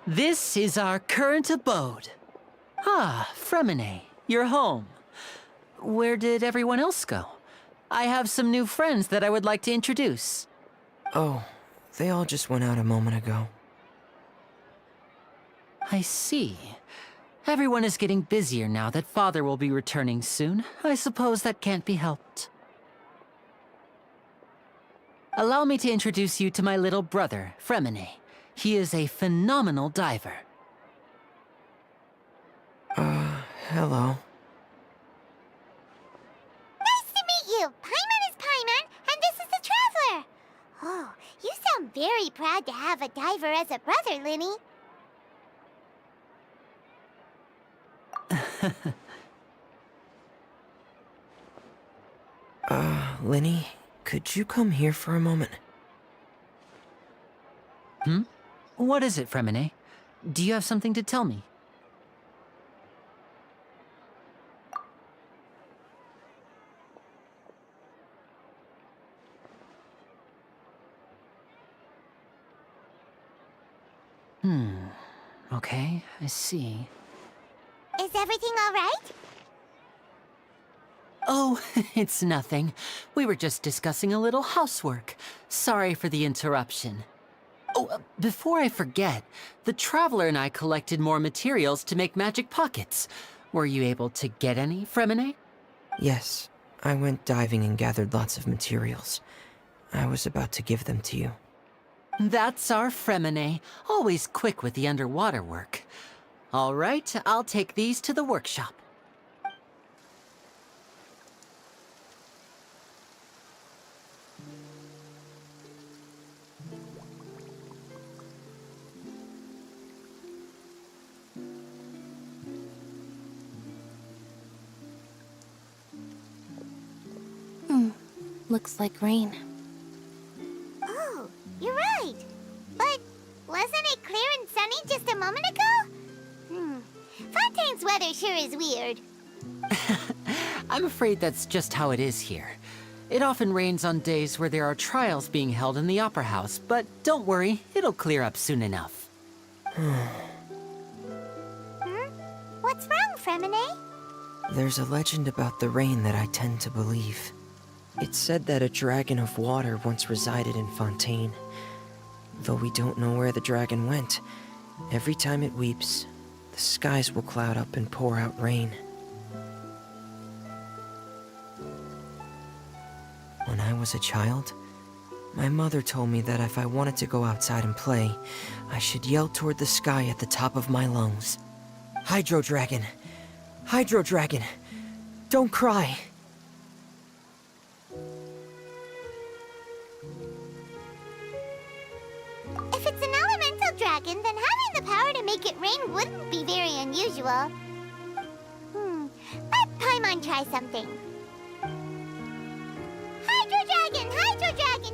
This is our current abode. Ah, Fremine, you're home. Where did everyone else go? I have some new friends that I would like to introduce. Oh, they all just went out a moment ago. I see. Everyone is getting busier now that Father will be returning soon. I suppose that can't be helped. Allow me to introduce you to my little brother, Fremine. He is a phenomenal diver. Hello. Nice to meet you! Paimon is Paimon, and this is the Traveler! Oh, you sound very proud to have a diver as a brother, Linny. Linny, could you come here for a moment? What is it, Fremine? Do you have something to tell me? Okay, I see. Is everything all right? Oh, it's nothing. We were just discussing a little housework. Sorry for the interruption. Oh, before I forget, the Traveler and I collected more materials to make magic pockets. Were you able to get any, Fremine? Yes, I went diving and gathered lots of materials. I was about to give them to you. That's our Fremine, always quick with the underwater work. All right, I'll take these to the workshop. Looks like rain. Oh, you're right. But wasn't it clear and sunny just a moment ago? Fontaine's weather sure is weird. I'm afraid that's just how it is here. It often rains on days where there are trials being held in the Opera House, but don't worry, it'll clear up soon enough. What's wrong, Fremine? There's a legend about the rain that I tend to believe. It's said that a dragon of water once resided in Fontейн. Though we don't know where the dragon went, every time it weeps, the skies will cloud up and pour out rain. When I was a child, my mother told me that if I wanted to go outside and play, I should yell toward the sky at the top of my lungs. Hydro Dragon! Hydro Dragon! Don't cry! If it's an elemental dragon, then having the power to make it rain wouldn't be very unusual. Let Paimon try something. Hydro Dragon,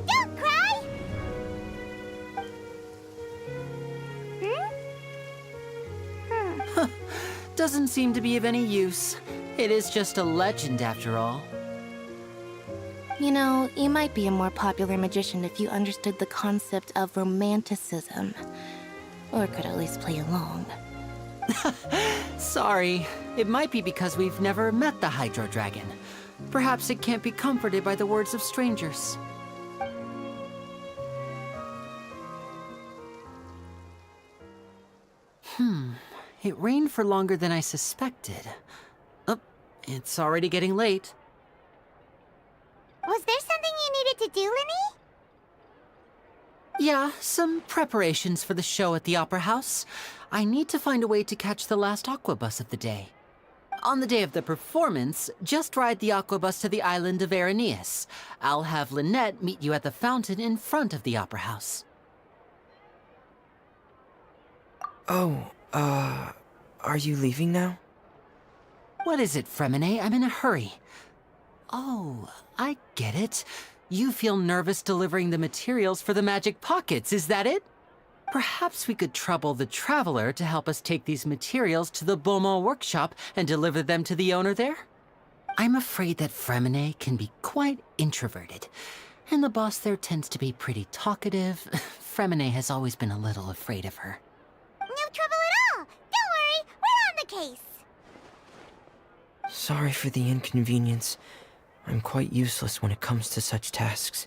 don't cry! Doesn't seem to be of any use. It is just a legend after all. You know, you might be a more popular magician if you understood the concept of romanticism. Or could at least play along. Sorry. It might be because we've never met the Hydro Dragon. Perhaps it can't be comforted by the words of strangers. It rained for longer than I suspected. Oh, it's already getting late. Was there something you needed to do, Linny? Yeah, some preparations for the show at the Opera House. I need to find a way to catch the last aqua bus of the day. On the day of the performance, just ride the aqua bus to the island of Aeneas. I'll have Lynette meet you at the fountain in front of the Opera House. Oh, are you leaving now? What is it, Fremine? I'm in a hurry. Oh, I get it. You feel nervous delivering the materials for the magic pockets, is that it? Perhaps we could trouble the Traveler to help us take these materials to the Beaumont workshop and deliver them to the owner there? I'm afraid that Fremine can be quite introverted, and the boss there tends to be pretty talkative. Fremine has always been a little afraid of her. No Sorry for the inconvenience. I'm quite useless when it comes to such tasks.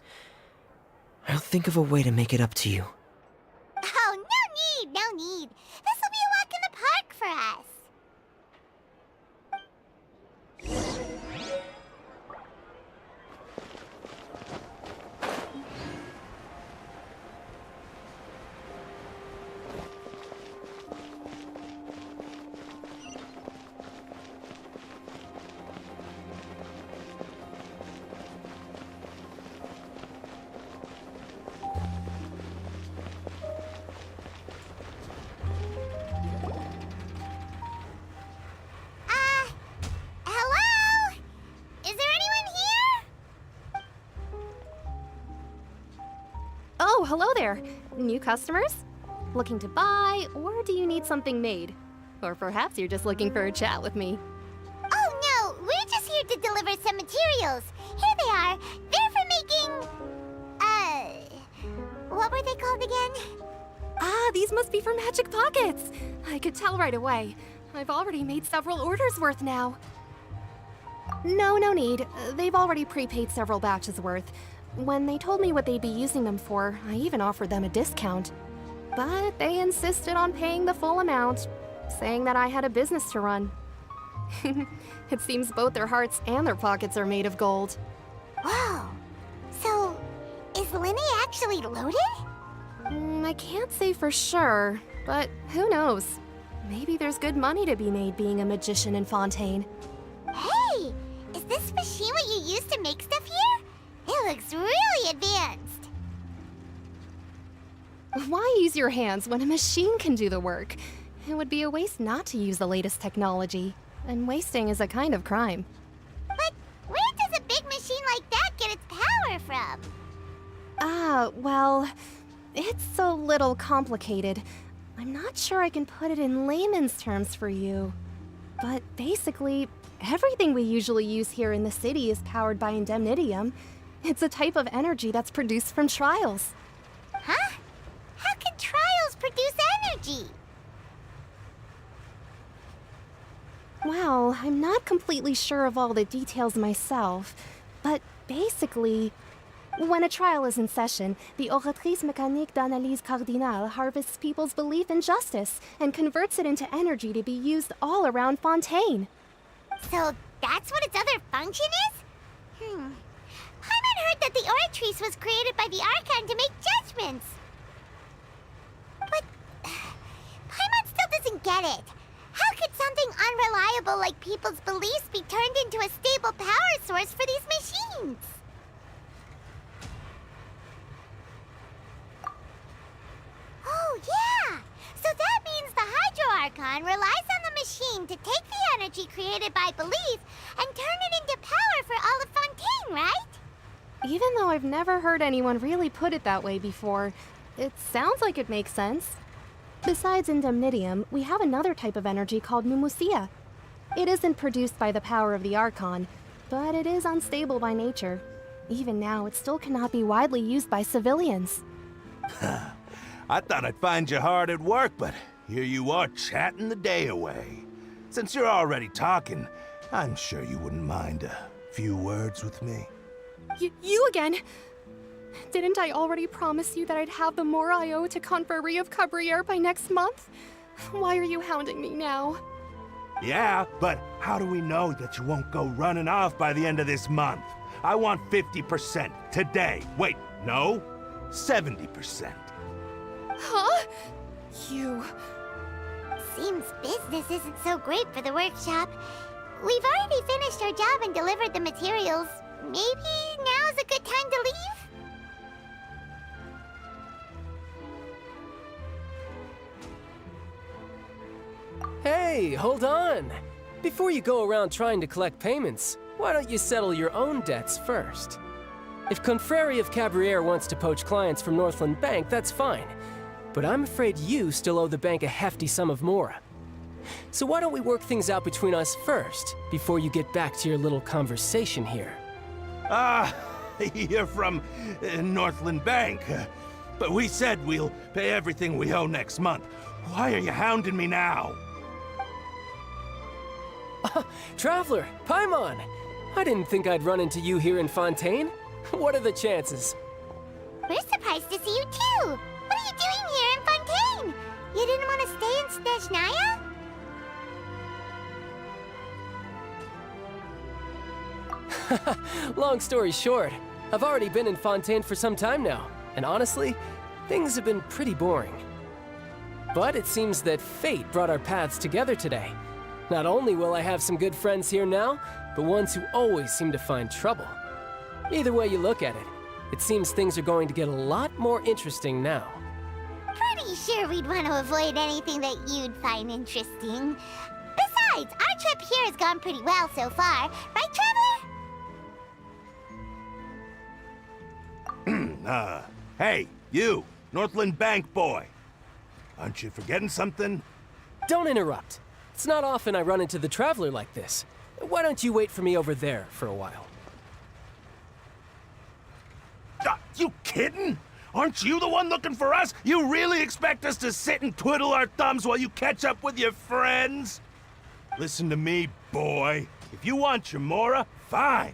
I'll think of a way to make it up to you. Oh, no need, no need. This will be a walk in the park for us. Hello? Is there anyone here? Oh, hello there. New customers? Looking to buy, or do you need something made? Or perhaps you're just looking for a chat with me. Oh no, we're just here to deliver some materials. Here they are. They're for making... what were they called again? Ah, these must be for Magic Pockets. I could tell right away. I've already made several orders worth now. No need. They've already prepaid several batches worth. When they told me what they'd be using them for, I even offered them a discount. But they insisted on paying the full amount, saying that I had a business to run. It seems both their hearts and their pockets are made of gold. Whoa. So, is Linny actually loaded? I can't say for sure, but who knows? Maybe there's good money to be made being a magician in Fontейн. Hey! Is this machine what you use to make stuff here? It looks really advanced. Why use your hands when a machine can do the work? It would be a waste not to use the latest technology, and wasting is a kind of crime. But where does a big machine like that get its power from? Well, it's a little complicated. I'm not sure I can put it in layman's terms for you. But basically, everything we usually use here in the city is powered by indemnitium. It's a type of energy that's produced from trials. Huh? How can trials produce energy? Well, I'm not completely sure of all the details myself, but basically, when a trial is in session, the oratrice mécanique d'analyse cardinale harvests people's belief in justice and converts it into energy to be used all around Fontейн. So that's what its other function is? Paimon heard that the oratrice was created by the Archon to make judgments. But Paimon still doesn't get it. How could something unreliable like people's beliefs be turned into a stable power source for these machines? Oh, yeah! So that means the Hydro Archon relies on the machine to take the energy created by belief and turn it into power for all of Fontейн, right? Even though I've never heard anyone really put it that way before, it sounds like it makes sense. Besides indemnitium, we have another type of energy called pneumosia. It isn't produced by the power of the Archon, but it is unstable by nature. Even now, it still cannot be widely used by civilians. I thought I'd find you hard at work, but here you are chatting the day away. Since you're already talking, I'm sure you wouldn't mind a few words with me. You again? Didn't I already promise you that I'd have the more I owe to Confrérie of Cabriere by next month? Why are you hounding me now? Yeah, but how do we know that you won't go running off by the end of this month? I want 50% today. Wait, no, 70%. Huh? You... Seems business isn't so great for the workshop. We've already finished our job and delivered the materials. Maybe now's a good time to leave? Hey, hold on! Before you go around trying to collect payments, why don't you settle your own debts first? If Confrérie of Cabriere wants to poach clients from Northland Bank, that's fine. But I'm afraid you still owe the bank a hefty sum of mora. So why don't we work things out between us first, before you get back to your little conversation here? You're from Northland Bank. But we said we'll pay everything we owe next month. Why are you hounding me now? Traveler, Paimon! I didn't think I'd run into you here in Fontейн. What are the chances? We're surprised to see you too! What are you doing here in Fontейн? You didn't want to stay in Snezhnaya? Long story short, I've already been in Fontейн for some time now, and honestly, things have been pretty boring. But it seems that fate brought our paths together today. Not only will I have some good friends here now, but ones who always seem to find trouble. Either way you look at it, it seems things are going to get a lot more interesting now. Pretty sure we'd want to avoid anything that you'd find interesting. Besides, our trip here has gone pretty well so far, right, Traveler? Hey, you, Northland Bank boy. Aren't you forgetting something? Don't interrupt. It's not often I run into the Traveler like this. Why don't you wait for me over there for a while? You kidding? Aren't you the one looking for us? You really expect us to sit and twiddle our thumbs while you catch up with your friends? Listen to me, boy. If you want Chamora, fine.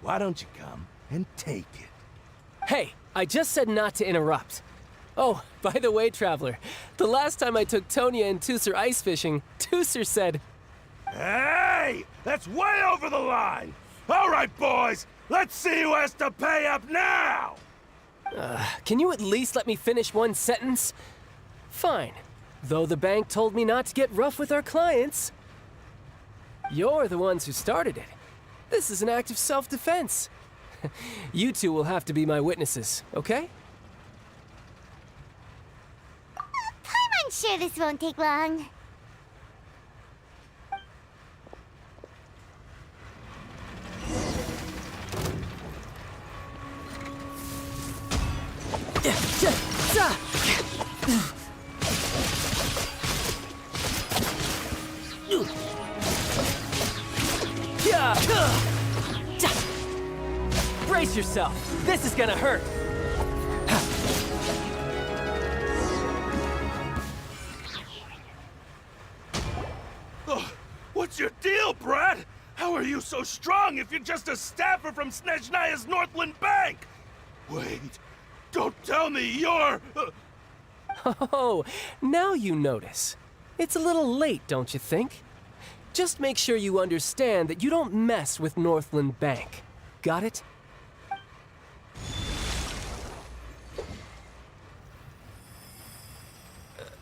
Why don't you come and take it? Hey, I just said not to interrupt. Oh, by the way, Traveler, the last time I took Tonya and Tusser ice fishing, Tusser said... Hey! That's way over the line! All right, boys, let's see who has to pay up now! Can you at least let me finish one sentence? Fine. Though the bank told me not to get rough with our clients. You're the ones who started it. This is an act of self-defense. You two will have to be my witnesses, okay? I'm sure this won't take long. Brace yourself. This is gonna hurt. What's your deal, Brad? How are you so strong if you're just a staffer from Snezhnaya's Northland Bank? Wait, don't tell me you're... Oh, now you notice. It's a little late, don't you think? Just make sure you understand that you don't mess with Northland Bank. Got it?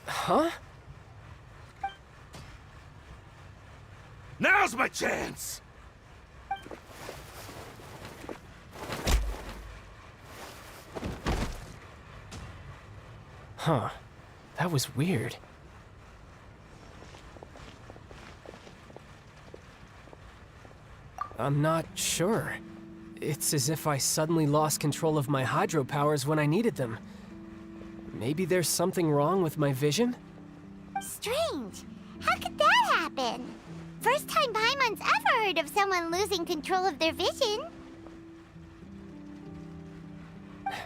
Huh? Now's my chance! Huh. That was weird. I'm not sure. It's as if I suddenly lost control of my hydro powers when I needed them. Maybe there's something wrong with my vision? Strange. How could that happen? First time Paimon's ever heard of someone losing control of their vision.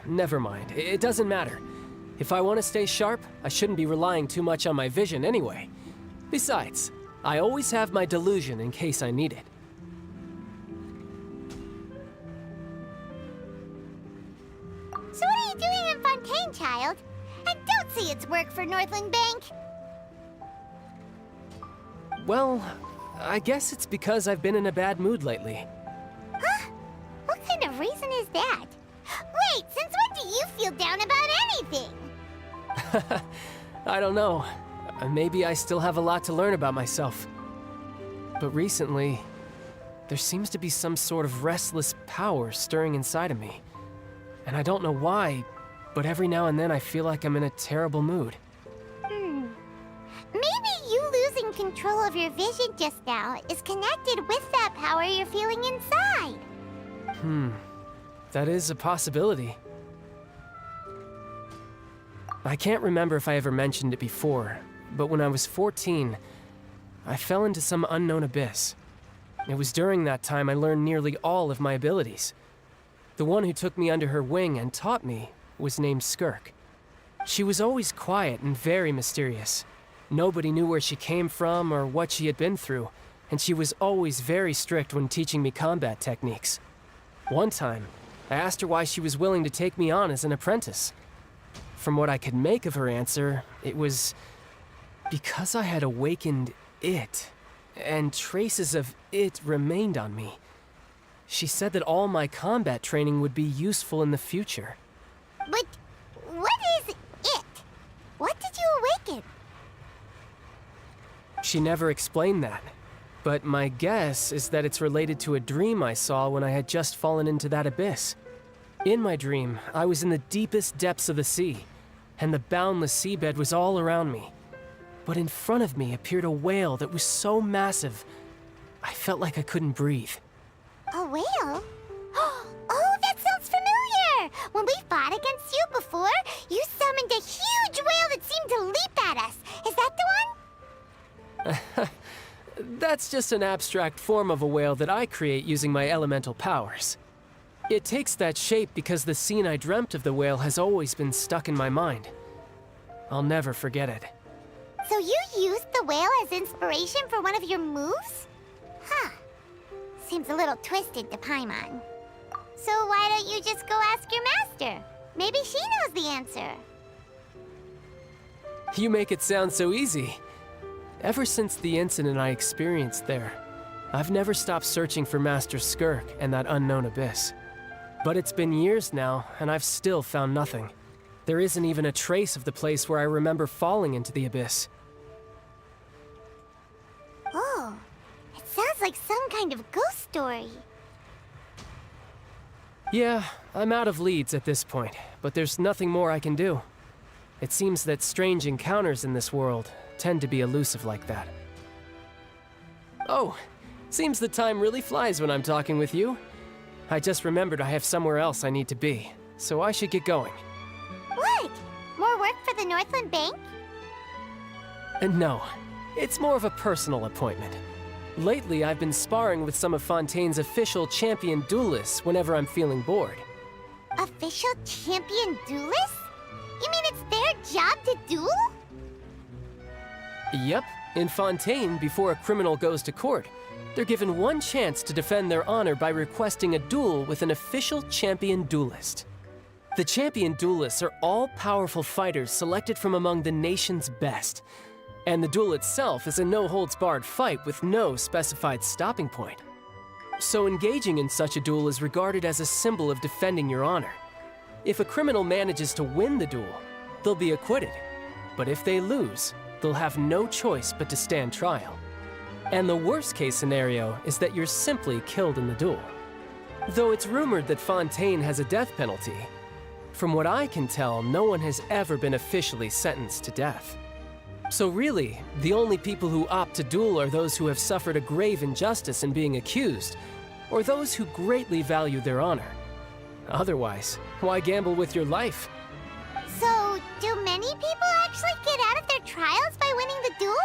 Never mind. It doesn't matter. If I want to stay sharp, I shouldn't be relying too much on my vision anyway. Besides, I always have my delusion in case I need it. So what are you doing in Fontейн, child? I don't see its work for Northland Bank. Well, I guess it's because I've been in a bad mood lately. Huh? What kind of reason is that? Wait, since when do you feel down about anything? I don't know. Maybe I still have a lot to learn about myself. But recently, there seems to be some sort of restless power stirring inside of me. And I don't know why, but every now and then I feel like I'm in a terrible mood. Maybe you losing control of your vision just now is connected with that power you're feeling inside. That is a possibility. I can't remember if I ever mentioned it before, but when I was 14, I fell into some unknown abyss. It was during that time I learned nearly all of my abilities. The one who took me under her wing and taught me was named Skirk. She was always quiet and very mysterious. Nobody knew where she came from or what she had been through, and she was always very strict when teaching me combat techniques. One time, I asked her why she was willing to take me on as an apprentice. From what I could make of her answer, it was because I had awakened it, and traces of it remained on me. She said that all my combat training would be useful in the future. But what is it? What did you awaken? She never explained that, but my guess is that it's related to a dream I saw when I had just fallen into that abyss. In my dream, I was in the deepest depths of the sea, and the boundless seabed was all around me. But in front of me appeared a whale that was so massive, I felt like I couldn't breathe. A whale? Oh, that sounds familiar! When we fought against you before, you summoned a huge whale that seemed to leap at us. Is that the one? That's just an abstract form of a whale that I create using my elemental powers. It takes that shape because the scene I dreamt of the whale has always been stuck in my mind. I'll never forget it. So you used the whale as inspiration for one of your moves? Huh. Seems a little twisted to Paimon. So why don't you just go ask your master? Maybe she knows the answer. You make it sound so easy. Ever since the incident I experienced there, I've never stopped searching for Master Skirk and that unknown abyss. But it's been years now, and I've still found nothing. There isn't even a trace of the place where I remember falling into the abyss. Oh, it sounds like some kind of ghost story. Yeah, I'm out of leads at this point, but there's nothing more I can do. It seems that strange encounters in this world tend to be elusive like that. Oh, seems the time really flies when I'm talking with you. I just remembered I have somewhere else I need to be, so I should get going. What? More work for the Northland Bank? No, it's more of a personal appointment. Lately, I've been sparring with some of Fontaine's official champion duelists whenever I'm feeling bored. Official champion duelists? You mean it's their job to duel? Yep, in Fontaine, before a criminal goes to court, they're given one chance to defend their honor by requesting a duel with an official champion duelist. The champion duelists are all-powerful fighters selected from among the nation's best. And the duel itself is a no-holds-barred fight with no specified stopping point. So engaging in such a duel is regarded as a symbol of defending your honor. If a criminal manages to win the duel, they'll be acquitted. But if they lose, they'll have no choice but to stand trial. And the worst-case scenario is that you're simply killed in the duel. Though it's rumored that Fontaine has a death penalty, from what I can tell, no one has ever been officially sentenced to death. So really, the only people who opt to duel are those who have suffered a grave injustice in being accused, or those who greatly value their honor. Otherwise, why gamble with your life? So, do many people actually get out of their trials by winning the duel?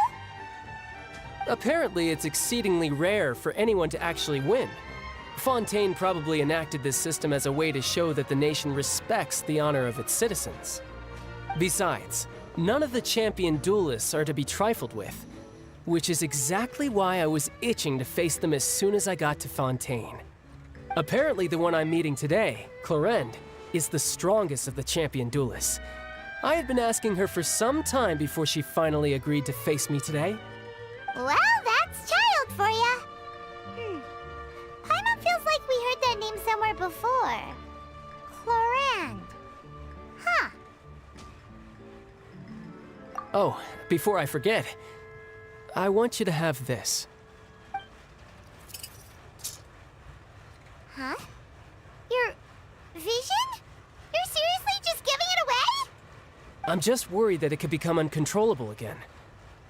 Apparently, it's exceedingly rare for anyone to actually win. Fontaine probably enacted this system as a way to show that the nation respects the honor of its citizens. Besides, none of the champion duelists are to be trifled with, which is exactly why I was itching to face them as soon as I got to Fontaine. Apparently, the one I'm meeting today, Clorinde, is the strongest of the champion duelists. I had been asking her for some time before she finally agreed to face me today. Well, that's child for ya. Paimon feels like we heard that name somewhere before. Clorinde. Huh. Oh, before I forget, I want you to have this. Huh? Your vision? You're seriously just giving it away? I'm just worried that it could become uncontrollable again.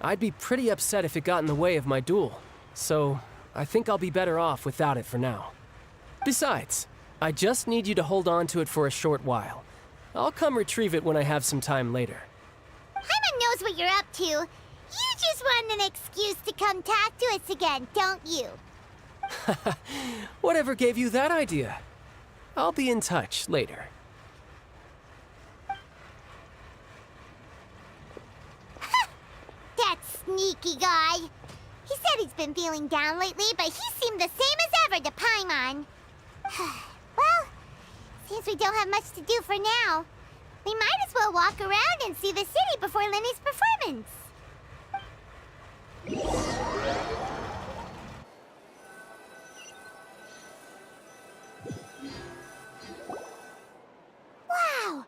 I'd be pretty upset if it got in the way of my duel, so I think I'll be better off without it for now. Besides, I just need you to hold on to it for a short while. I'll come retrieve it when I have some time later. Paimon knows what you're up to. You just want an excuse to come talk to us again, don't you? Whatever gave you that idea? I'll be in touch later. That sneaky guy. He said he's been feeling down lately, but he seemed the same as ever to Paimon. Well, since we don't have much to do for now, we might as well walk around and see the city before Lenny's performance. Wow!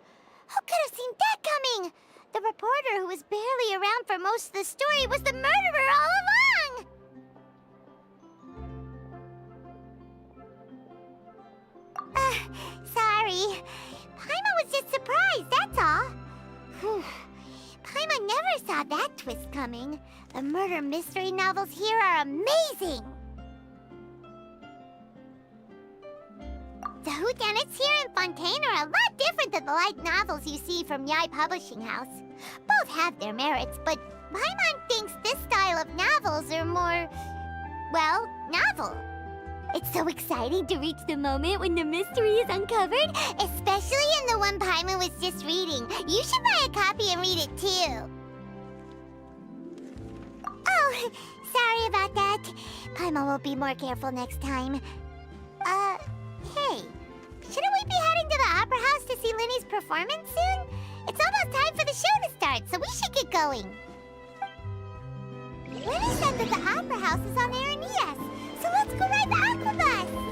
Who could have seen that coming? The reporter who was barely around for most of the story was the murderer all along! Sorry. Paimon was just surprised, that's all. Paimon never saw that twist coming. The murder mystery novels here are amazing! The whodunits here in Fontейн are a lot different than the light novels you see from Yai Publishing House. Both have their merits, but Paimon thinks this style of novels are more, well, novel. It's so exciting to reach the moment when the mystery is uncovered, especially in the one Paimon was just reading. You should buy a copy and read it too. Oh, sorry about that. Paimon will be more careful next time. Hey, shouldn't we be heading to the Opera House to see Lenny's performance soon? It's almost time for the show to start, so we should get going. Lenny said that the Opera House is on air in ES, so let's go ride the Aquabus!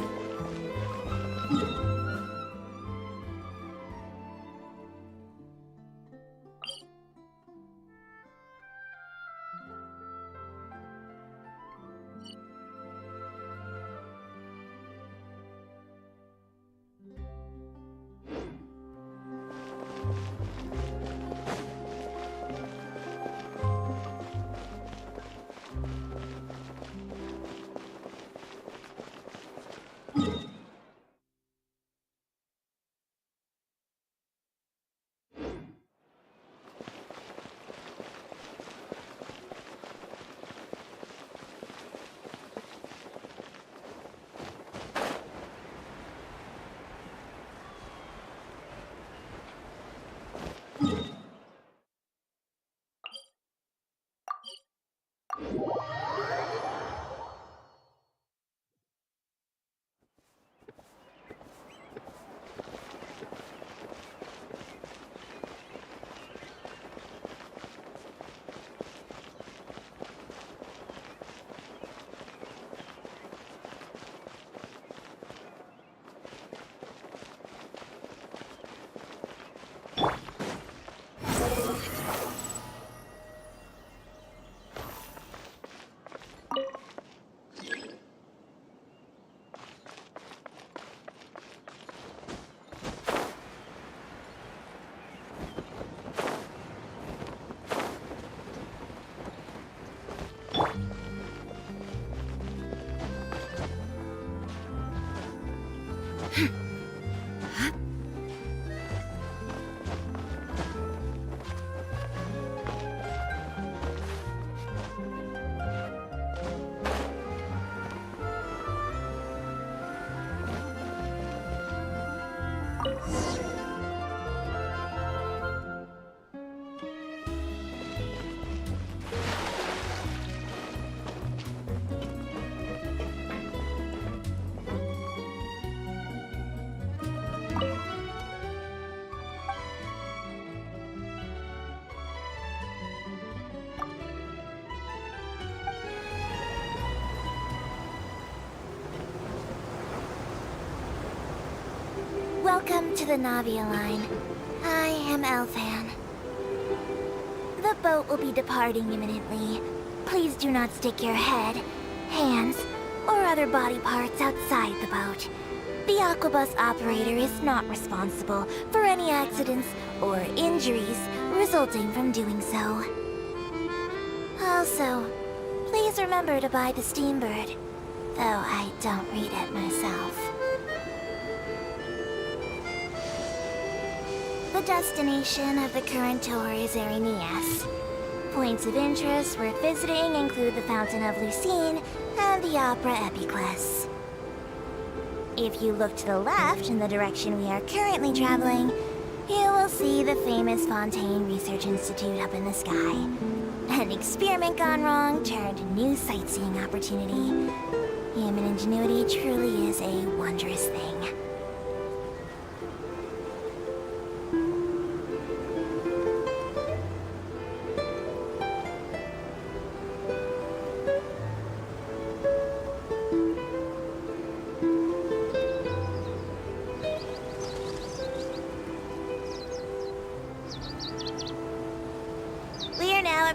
Welcome to the Navia line. I am Elfan. The boat will be departing imminently. Please do not stick your head, hands, or other body parts outside the boat. The Aquabus operator is not responsible for any accidents or injuries resulting from doing so. Also, please remember to buy the Steambird, though I don't read it myself. The destination of the current tour is Erinias. Points of interest worth visiting include the Fountain of Lucine and the Opera Epiclese. If you look to the left in the direction we are currently traveling, you will see the famous Fontейн Research Institute up in the sky. An experiment gone wrong turned new sightseeing opportunity. Human ingenuity truly is a wondrous thing.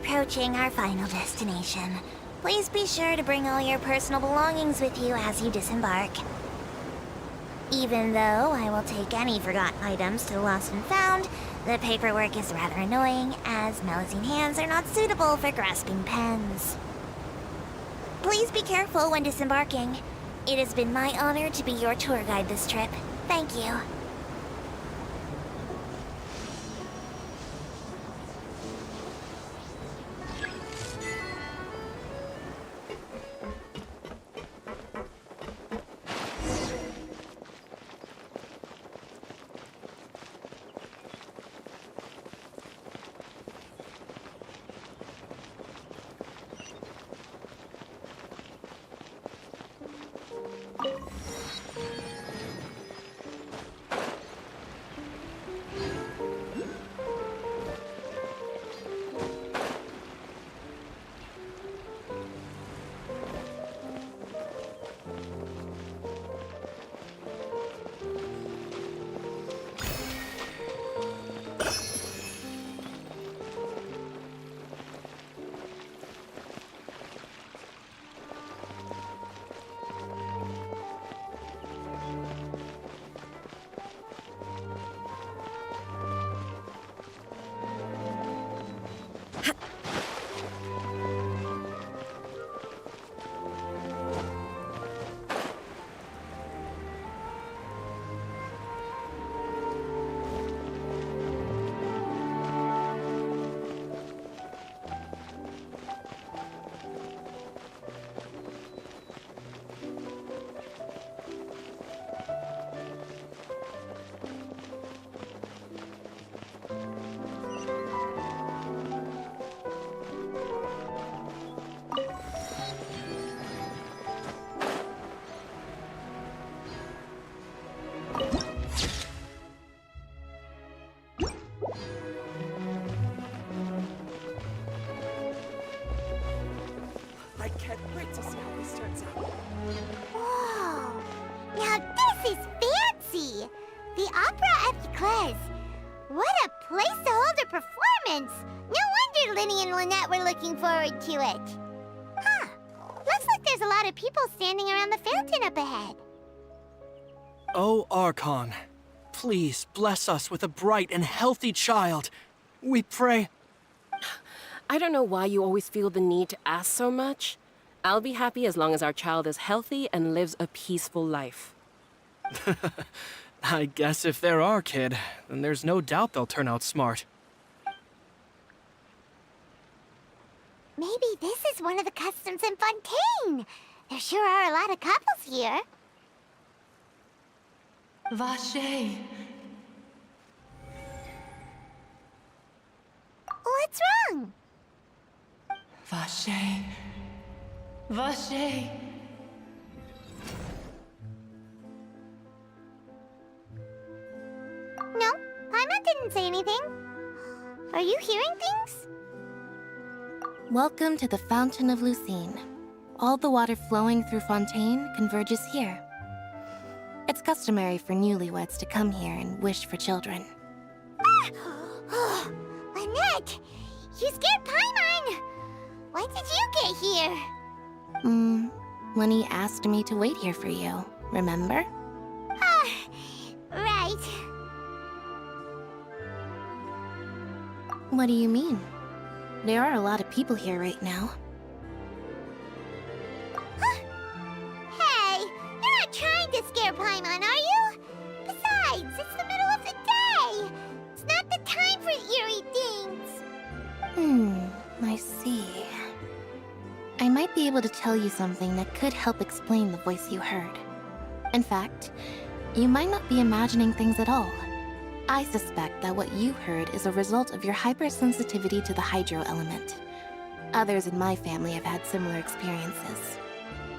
Approaching our final destination. Please be sure to bring all your personal belongings with you as you disembark. Even though I will take any forgotten items to the lost and found, the paperwork is rather annoying, as Melusine hands are not suitable for grasping pens. Please be careful when disembarking. It has been my honor to be your tour guide this trip. Thank you. I can't wait to see how this turns out. Whoa! Now this is fancy! The Opera at Eclairs. What a place to hold a performance! No wonder Linny and Lynette were looking forward to it. Huh. Looks like there's a lot of people standing around the fountain up ahead. Oh, Archon, please bless us with a bright and healthy child. We pray. I don't know why you always feel the need to ask so much. I'll be happy as long as our child is healthy and lives a peaceful life. I guess if they're our kid, then there's no doubt they'll turn out smart. Maybe this is one of the customs in Fontейн. There sure are a lot of couples here. Vache. What's wrong? Vache. Vache. No, Paimon didn't say anything. Are you hearing things? Welcome to the Fountain of Lucine. All the water flowing through Fontейн converges here. It's customary for newlyweds to come here and wish for children. Lynette! You scared Paimon! When did you get here? When he asked me to wait here for you, remember? Right. What do you mean? There are a lot of people here right now. Hey, you're not trying to scare Paimon, are you? Besides, it's the middle of the day. It's not the time for eerie things. I see. I might be able to tell you something that could help explain the voice you heard. In fact, you might not be imagining things at all. I suspect that what you heard is a result of your hypersensitivity to the hydro element. Others in my family have had similar experiences.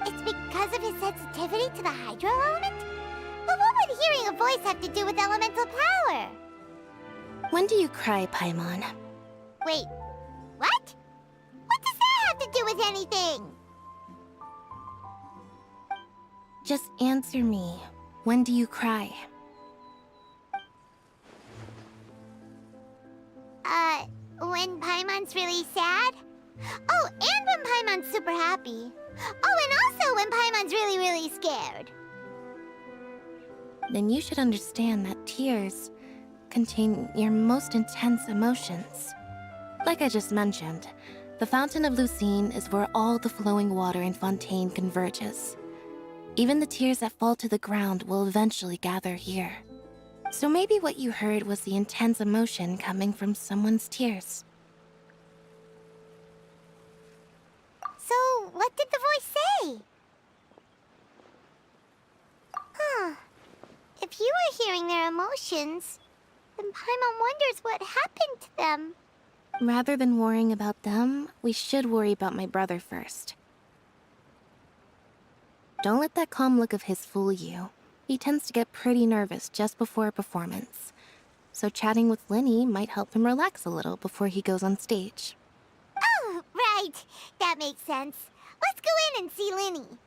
It's because of his sensitivity to the hydro element? But what would hearing a voice have to do with elemental power? When do you cry, Paimon? Wait, what? What does that have to do with anything? Just answer me. When do you cry? When Paimon's really sad? Oh, and when Paimon's super happy. Oh, and also when Paimon's really, really scared. Then you should understand that tears contain your most intense emotions. Like I just mentioned, the Fountain of Lucine is where all the flowing water in Fontейн converges. Even the tears that fall to the ground will eventually gather here. So maybe what you heard was the intense emotion coming from someone's tears. So, what did the voice say? Huh. If you are hearing their emotions, then Paimon wonders what happened to them. Rather than worrying about them, we should worry about my brother first. Don't let that calm look of his fool you. He tends to get pretty nervous just before a performance. So chatting with Linny might help him relax a little before he goes on stage. Oh, right. That makes sense. Let's go in and see Linny.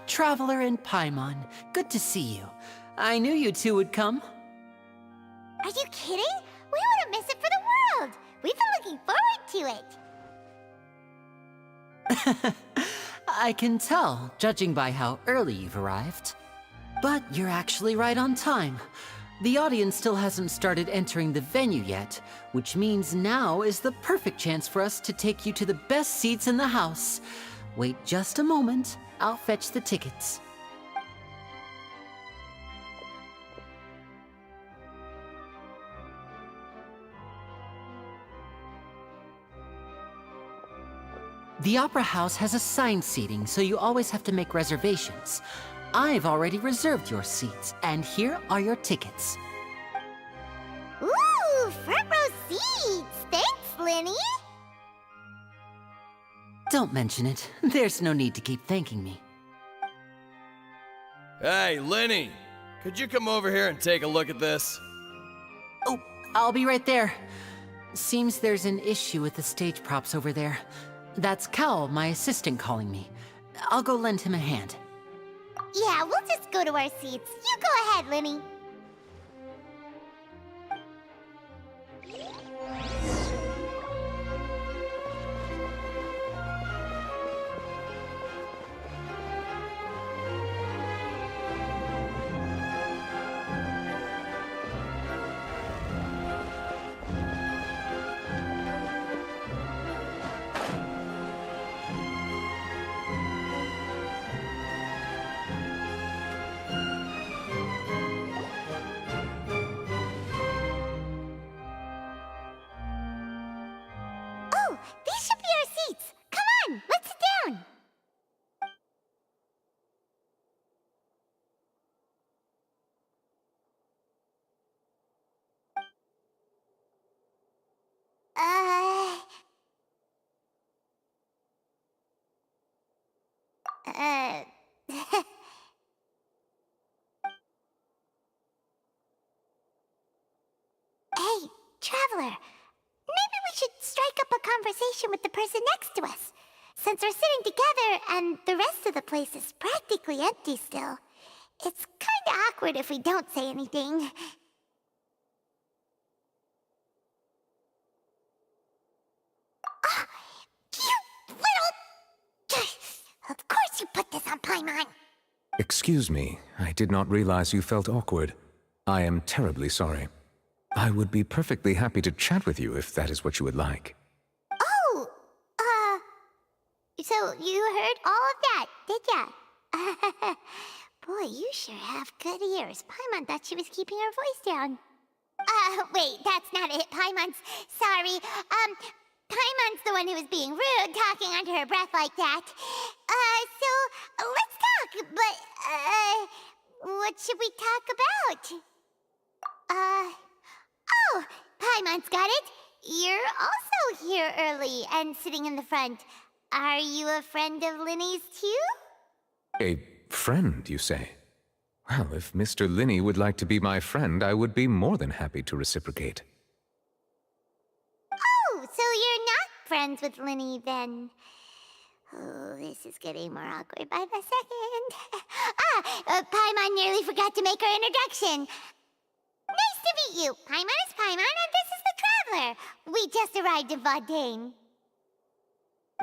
Traveler and Paimon, good to see you. I knew you two would come. Are you kidding? We wouldn't miss it for the world. We've been looking forward to it. I can tell, judging by how early you've arrived. But you're actually right on time. The audience still hasn't started entering the venue yet, which means now is the perfect chance for us to take you to the best seats in the house. Wait just a moment. I'll fetch the tickets. The Opera House has assigned seating, so you always have to make reservations. I've already reserved your seats, and here are your tickets. Ooh, front row seats! Thanks, Linny! Don't mention it. There's no need to keep thanking me. Hey, Linny! Could you come over here and take a look at this? Oh, I'll be right there. Seems there's an issue with the stage props over there. That's Cal, my assistant, calling me. I'll go lend him a hand. Yeah, we'll just go to our seats. You go ahead, Linny. These should be our seats. Come on, let's sit down. Hey, Traveler. Maybe we should strike up a conversation with the person next to us. Since we're sitting together and the rest of the place is practically empty still, it's kinda awkward if we don't say anything. You little... Of course you put this on Paimon. Excuse me, I did not realize you felt awkward. I am terribly sorry. I would be perfectly happy to chat with you if that is what you would like. Oh, so you heard all of that, did ya? Boy, you sure have good ears. Paimon thought she was keeping her voice down. Wait, that's not it. Paimon's... Sorry. Paimon's the one who was being rude, talking under her breath like that. So, let's talk, but, what should we talk about? Oh, Paimon's got it. You're also here early and sitting in the front. Are you a friend of Linny's too? A friend, you say? Well, if Mr. Linney would like to be my friend, I would be more than happy to reciprocate. Oh, so you're not friends with Linny then? Oh, this is getting more awkward by the second. Paimon nearly forgot to make her introduction. Nice to meet you. Paimon is Paimon, and this is the Traveler. We just arrived in Fondейн.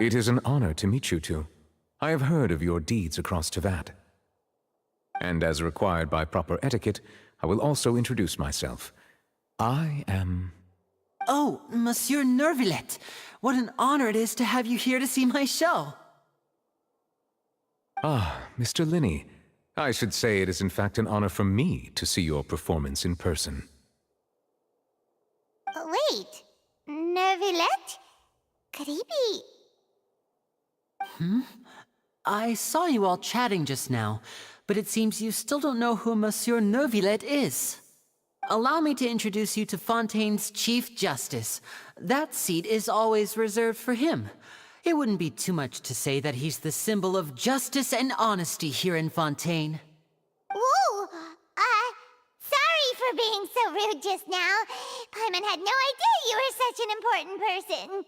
It is an honor to meet you two. I have heard of your deeds across Tevat. And as required by proper etiquette, I will also introduce myself. I am... Oh, Monsieur Nervillet. What an honor it is to have you here to see my show. Ah, Mr. Linney. I should say it is in fact an honor for me to see your performance in person. Wait, Nervillet? Could he be... I saw you all chatting just now, but it seems you still don't know who Monsieur Nervillet is. Allow me to introduce you to Fontaine's Chief Justice. That seat is always reserved for him. It wouldn't be too much to say that he's the symbol of justice and honesty here in Fondейн. Whoa! Sorry for being so rude just now. Paimon had no idea you were such an important person.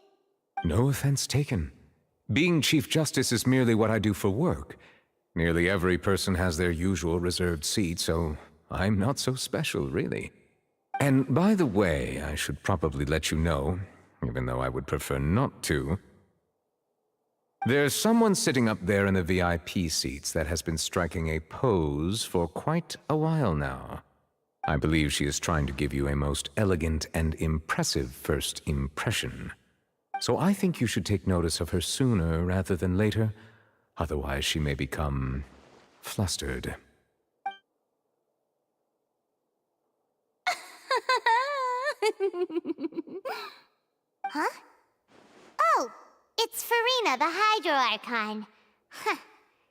No offense taken. Being Chief Justice is merely what I do for work. Nearly every person has their usual reserved seat, so I'm not so special, really. And by the way, I should probably let you know, even though I would prefer not to, there's someone sitting up there in the VIP seats that has been striking a pose for quite a while now. I believe she is trying to give you a most elegant and impressive first impression. So I think you should take notice of her sooner rather than later, otherwise she may become flustered. Huh? Oh, it's Farina, the Hydro Archon. Huh.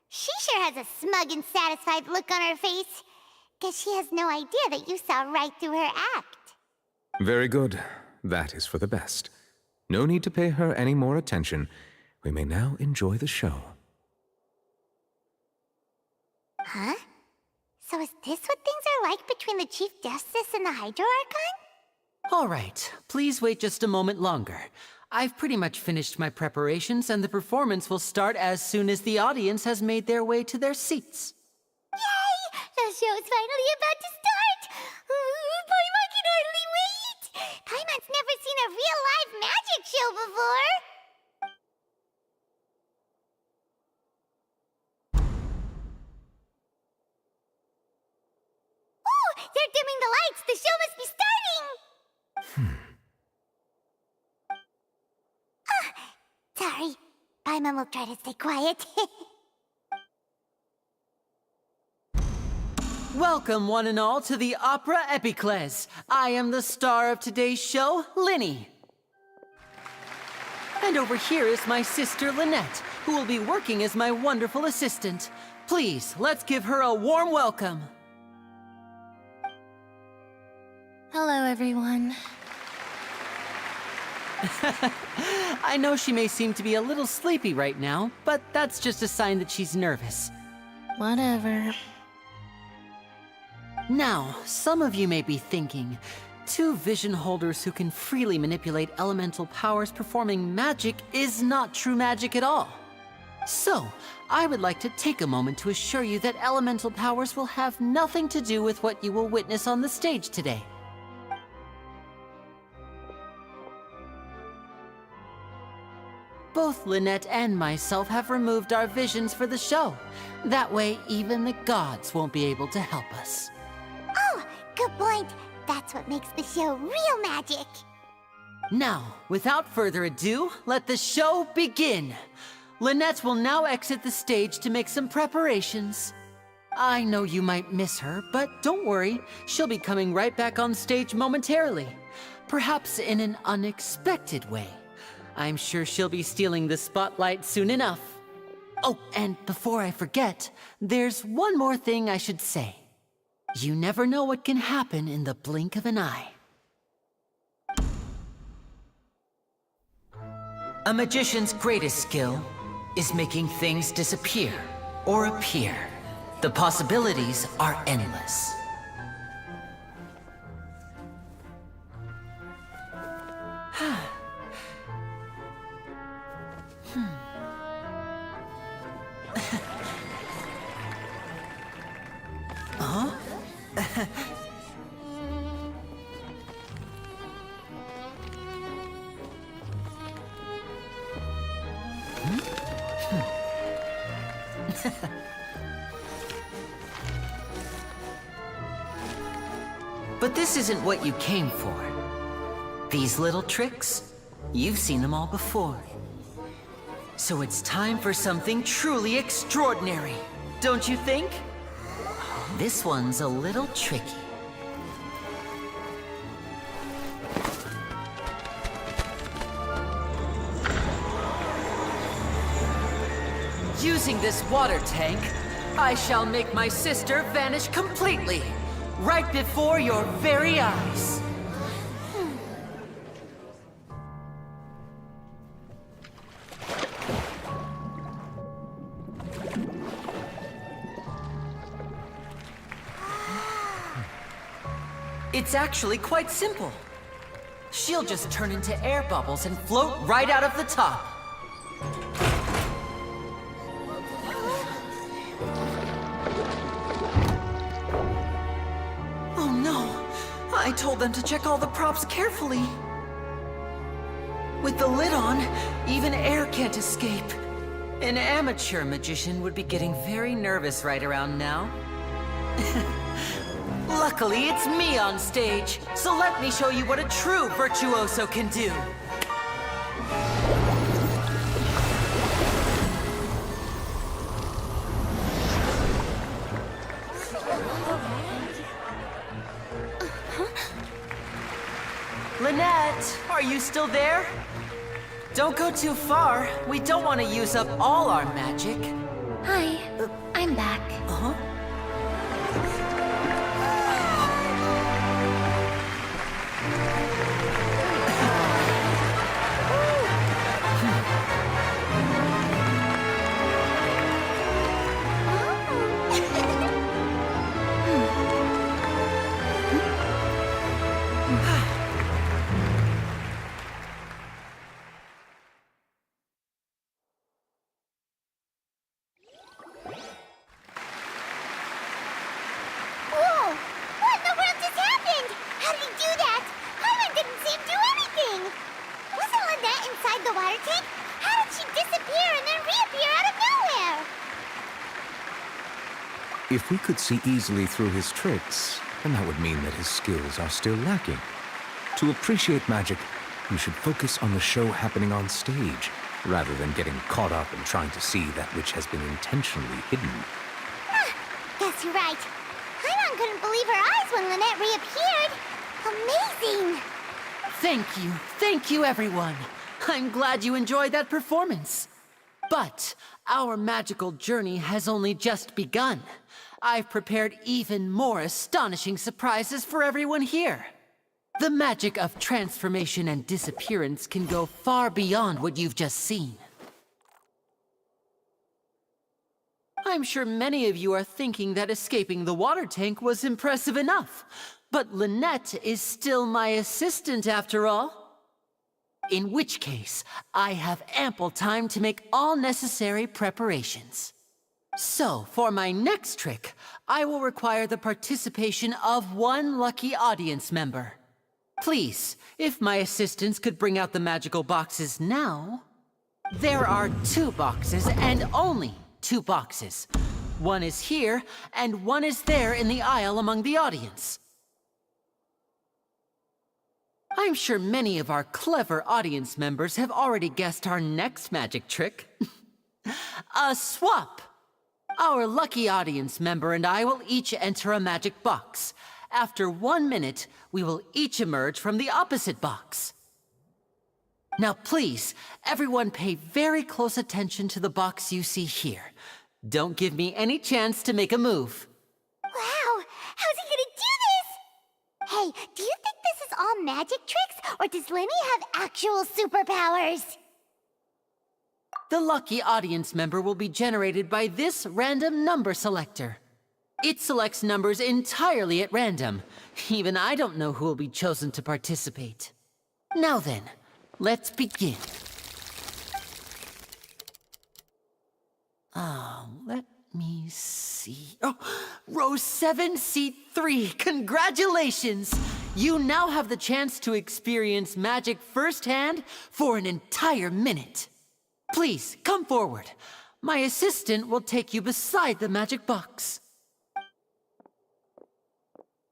She sure has a smug and satisfied look on her face. Guess she has no idea that you saw right through her act. Very good. That is for the best. No need to pay her any more attention. We may now enjoy the show. Huh? So is this what things are like between the Chief Justice and the Hydro Archon? All right, please wait just a moment longer. I've pretty much finished my preparations, and the performance will start as soon as the audience has made their way to their seats. Yay! The show's finally about to start! Paimon can hardly wait! Paimon's never seen a real live magic show before! Oh! They're dimming the lights! The show must be starting! Sorry. Paimon will try to stay quiet. Welcome, one and all, to the Opera Epiclese. I am the star of today's show, Linny. And over here is my sister Lynette, who will be working as my wonderful assistant. Please, let's give her a warm welcome. Hello, everyone. I know she may seem to be a little sleepy right now, but that's just a sign that she's nervous. Whatever. Now, some of you may be thinking, two vision holders who can freely manipulate elemental powers performing magic is not true magic at all. So, I would like to take a moment to assure you that elemental powers will have nothing to do with what you will witness on the stage today. Both Lynette and myself have removed our visions for the show. That way, even the gods won't be able to help us. Oh, good point. That's what makes the show real magic. Now, without further ado, let the show begin. Lynette will now exit the stage to make some preparations. I know you might miss her, but don't worry. She'll be coming right back on stage momentarily. Perhaps in an unexpected way. I'm sure she'll be stealing the spotlight soon enough. Oh, and before I forget, there's one more thing I should say. You never know what can happen in the blink of an eye. A magician's greatest skill is making things disappear or appear. The possibilities are endless. Huh? But this isn't what you came for. These little tricks, you've seen them all before. So it's time for something truly extraordinary, don't you think? This one's a little tricky. Using this water tank, I shall make my sister vanish completely, right before your very eyes. It's actually quite simple. She'll just turn into air bubbles and float right out of the top. Oh no! I told them to check all the props carefully. With the lid on, even air can't escape. An amateur magician would be getting very nervous right around now. Luckily, it's me on stage, so let me show you what a true virtuoso can do. Lynette, are you still there? Don't go too far. We don't want to use up all our magic. Hi, I'm back. Uh-huh. Whoa! What in the world just happened? How did he do that? Paimon didn't see him do anything. Wasn't Lynette inside the water tank? How did she disappear and then reappear out of nowhere? If we could see easily through his tricks, then that would mean that his skills are still lacking. To appreciate magic, you should focus on the show happening on stage, rather than getting caught up in trying to see that which has been intentionally hidden. Guess you're right. Paimon couldn't believe her eyes when Lynette reappeared. Amazing! Thank you everyone. I'm glad you enjoyed that performance. But our magical journey has only just begun. I've prepared even more astonishing surprises for everyone here. The magic of transformation and disappearance can go far beyond what you've just seen. I'm sure many of you are thinking that escaping the water tank was impressive enough, but Lynette is still my assistant after all. In which case, I have ample time to make all necessary preparations. So, for my next trick, I will require the participation of one lucky audience member. Please, if my assistants could bring out the magical boxes now. There are 2 boxes, and only 2 boxes. One is here, and one is there in the aisle among the audience. I'm sure many of our clever audience members have already guessed our next magic trick. A swap! Our lucky audience member and I will each enter a magic box. After 1 minute, we will each emerge from the opposite box. Now please, everyone pay very close attention to the box you see here. Don't give me any chance to make a move. Wow! How's he gonna do this? Hey, do you think this is all magic tricks, or does Lenny have actual superpowers? The lucky audience member will be generated by this random number selector. It selects numbers entirely at random. Even I don't know who will be chosen to participate. Now then, let's begin. Let me see. Oh, row 7, seat 3. Congratulations! You now have the chance to experience magic firsthand for an entire minute. Please, come forward. My assistant will take you beside the magic box.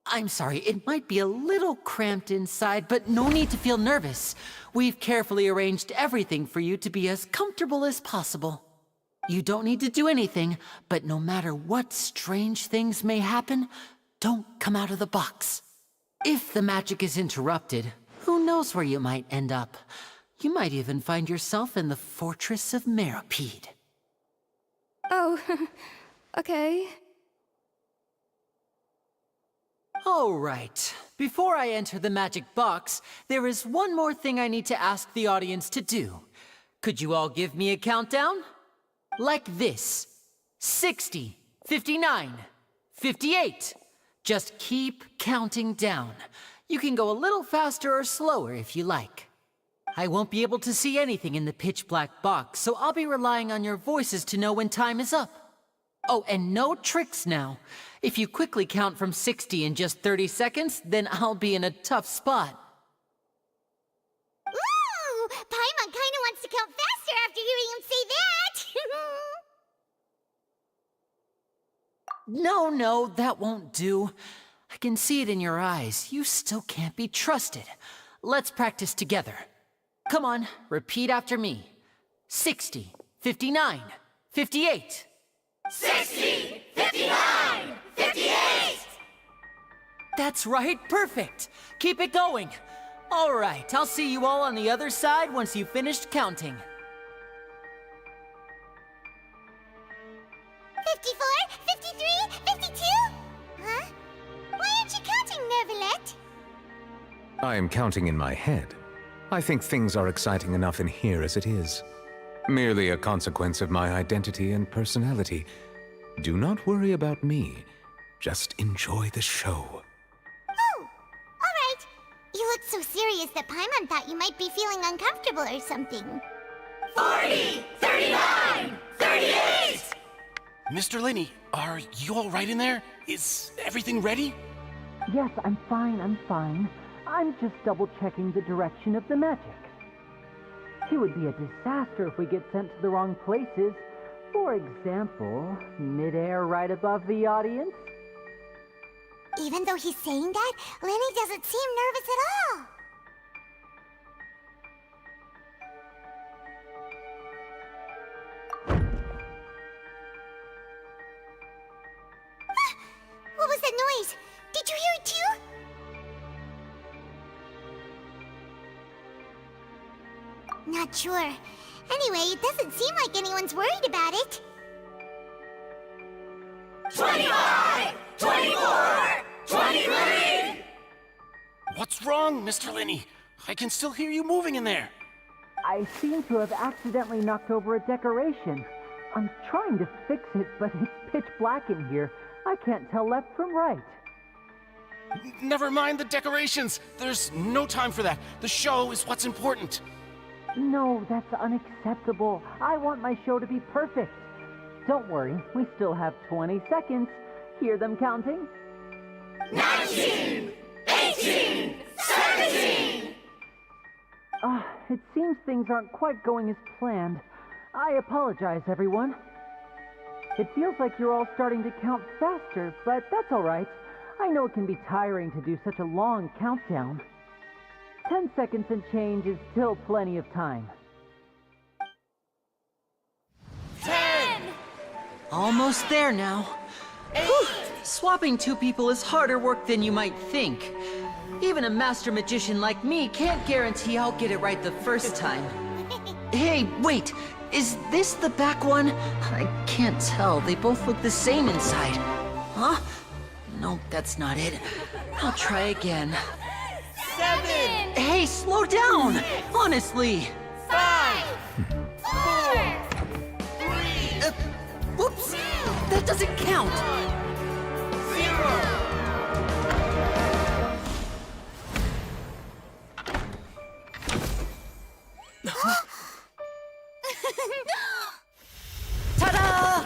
I'm sorry, it might be a little cramped inside, but no need to feel nervous. We've carefully arranged everything for you to be as comfortable as possible. You don't need to do anything, but no matter what strange things may happen, don't come out of the box. If the magic is interrupted, who knows where you might end up? You might even find yourself in the Fortress of Meropide. Oh, okay. All right. Before I enter the magic box, there is one more thing I need to ask the audience to do. Could you all give me a countdown? Like this. 60, 59, 58. Just keep counting down. You can go a little faster or slower if you like. I won't be able to see anything in the pitch-black box, so I'll be relying on your voices to know when time is up. Oh, and no tricks now. If you quickly count from 60 in just 30 seconds, then I'll be in a tough spot. Ooh! Paimon kinda wants to count faster after hearing him say that! No, that won't do. I can see it in your eyes. You still can't be trusted. Let's practice together. Come on, repeat after me. 60, 59, 58. 60, 59, 58! That's right, perfect. Keep it going. All right, I'll see you all on the other side once you've finished counting. 54, 53, 52? Huh? Why aren't you counting, Nervalet? I am counting in my head. I think things are exciting enough in here as it is. Merely a consequence of my identity and personality. Do not worry about me. Just enjoy the show. Oh, all right. You look so serious that Paimon thought you might be feeling uncomfortable or something. 40, 39, 38! Mr. Linney, are you all right in there? Is everything ready? Yes, I'm fine. I'm just double-checking the direction of the magic. It would be a disaster if we get sent to the wrong places. For example, midair right above the audience. Even though he's saying that, Lenny doesn't seem nervous at all. What was that noise? Did you hear it too? Not sure. Anyway, it doesn't seem like anyone's worried about it. 25! 24! 23! What's wrong, Mr. Linney? I can still hear you moving in there. I seem to have accidentally knocked over a decoration. I'm trying to fix it, but it's pitch black in here. I can't tell left from right. Never mind the decorations. There's no time for that. The show is what's important. No, that's unacceptable. I want my show to be perfect. Don't worry, we still have 20 seconds. Hear them counting? 19! 18! 17! It seems things aren't quite going as planned. I apologize, everyone. It feels like you're all starting to count faster, but that's all right. I know it can be tiring to do such a long countdown. 10 seconds and change is still plenty of time. 10! Almost there now. Whew. Swapping two people is harder work than you might think. Even a master magician like me can't guarantee I'll get it right the first time. Hey, wait! Is this the back one? I can't tell. They both look the same inside. Huh? No, that's not it. I'll try again. 7! Hey, slow down! Honestly! 5! 4! 3! Whoops! That doesn't count! 0! Ta-da!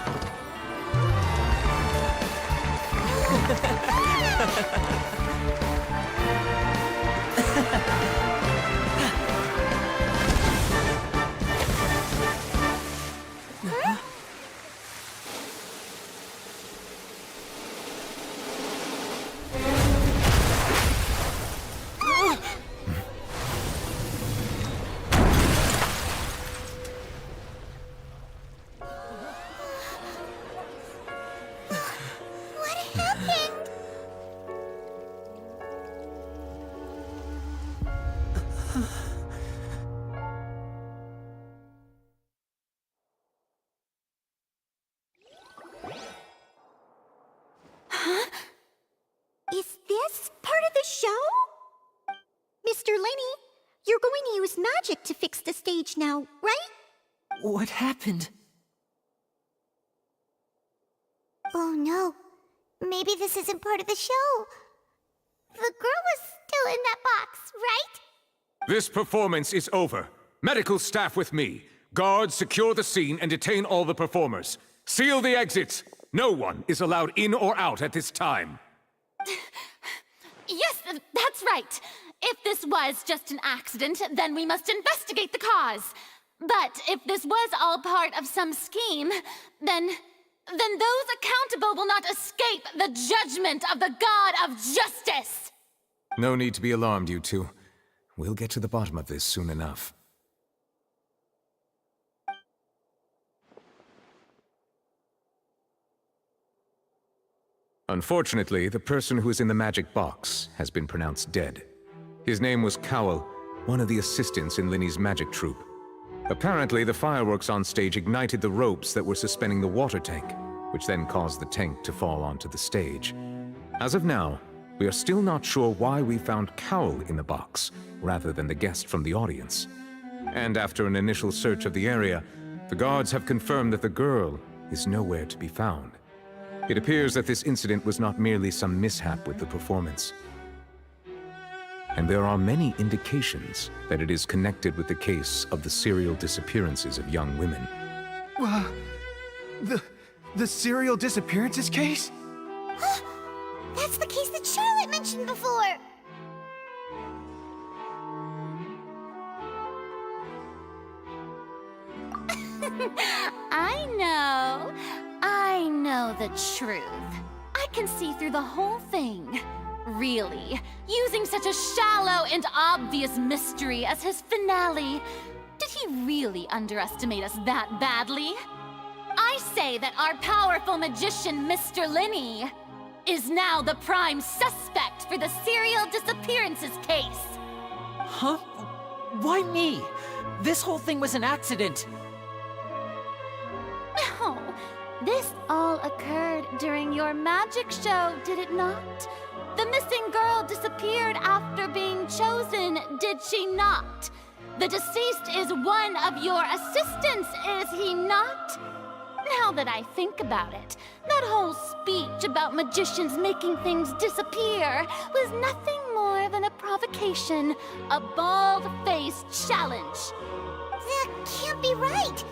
Is this part of the show? Mr. Linney, you're going to use magic to fix the stage now, right? What happened? Oh no. Maybe this isn't part of the show. The girl was still in that box, right? This performance is over. Medical staff with me. Guards, secure the scene and detain all the performers. Seal the exits. No one is allowed in or out at this time. Yes, that's right. If this was just an accident, then we must investigate the cause. But if this was all part of some scheme, then those accountable will not escape the judgment of the God of Justice. No need to be alarmed, you two. We'll get to the bottom of this soon enough. Unfortunately, the person who is in the magic box has been pronounced dead. His name was Cowell, one of the assistants in Linney's magic troupe. Apparently, the fireworks on stage ignited the ropes that were suspending the water tank, which then caused the tank to fall onto the stage. As of now, we are still not sure why we found Cowell in the box, rather than the guest from the audience. And after an initial search of the area, the guards have confirmed that the girl is nowhere to be found. It appears that this incident was not merely some mishap with the performance. And there are many indications that it is connected with the case of the serial disappearances of young women. The serial disappearances case? That's the case that Charlotte mentioned before! I know the truth. I can see through the whole thing. Really, using such a shallow and obvious mystery as his finale, did he really underestimate us that badly? I say that our powerful magician, Mr. Linney, is now the prime suspect for the serial disappearances case. Huh? Why me? This whole thing was an accident. No, this all occurred during your magic show, did it not? The missing girl disappeared after being chosen, did she not? The deceased is one of your assistants, is he not? Now that I think about it, that whole speech about magicians making things disappear was nothing more than a provocation, a bald-faced challenge. That can't be right.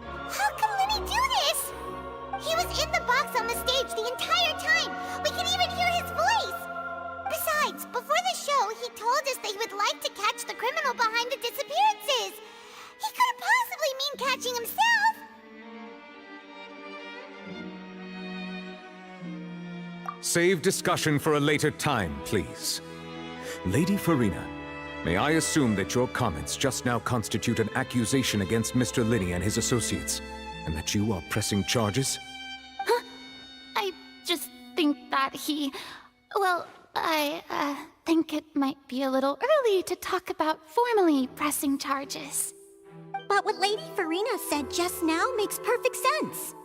How can Lenny do this? He was in the box on the stage the entire time. We can even hear his voice. Besides, before the show, he told us that he would like to catch the criminal behind the disappearances. He couldn't possibly mean catching himself. Save discussion for a later time, please. Lady Farina, may I assume that your comments just now constitute an accusation against Mr. Linney and his associates, and that you are pressing charges? Huh? I just think that he... Well, I think it might be a little early to talk about formally pressing charges. But what Lady Farina said just now makes perfect sense.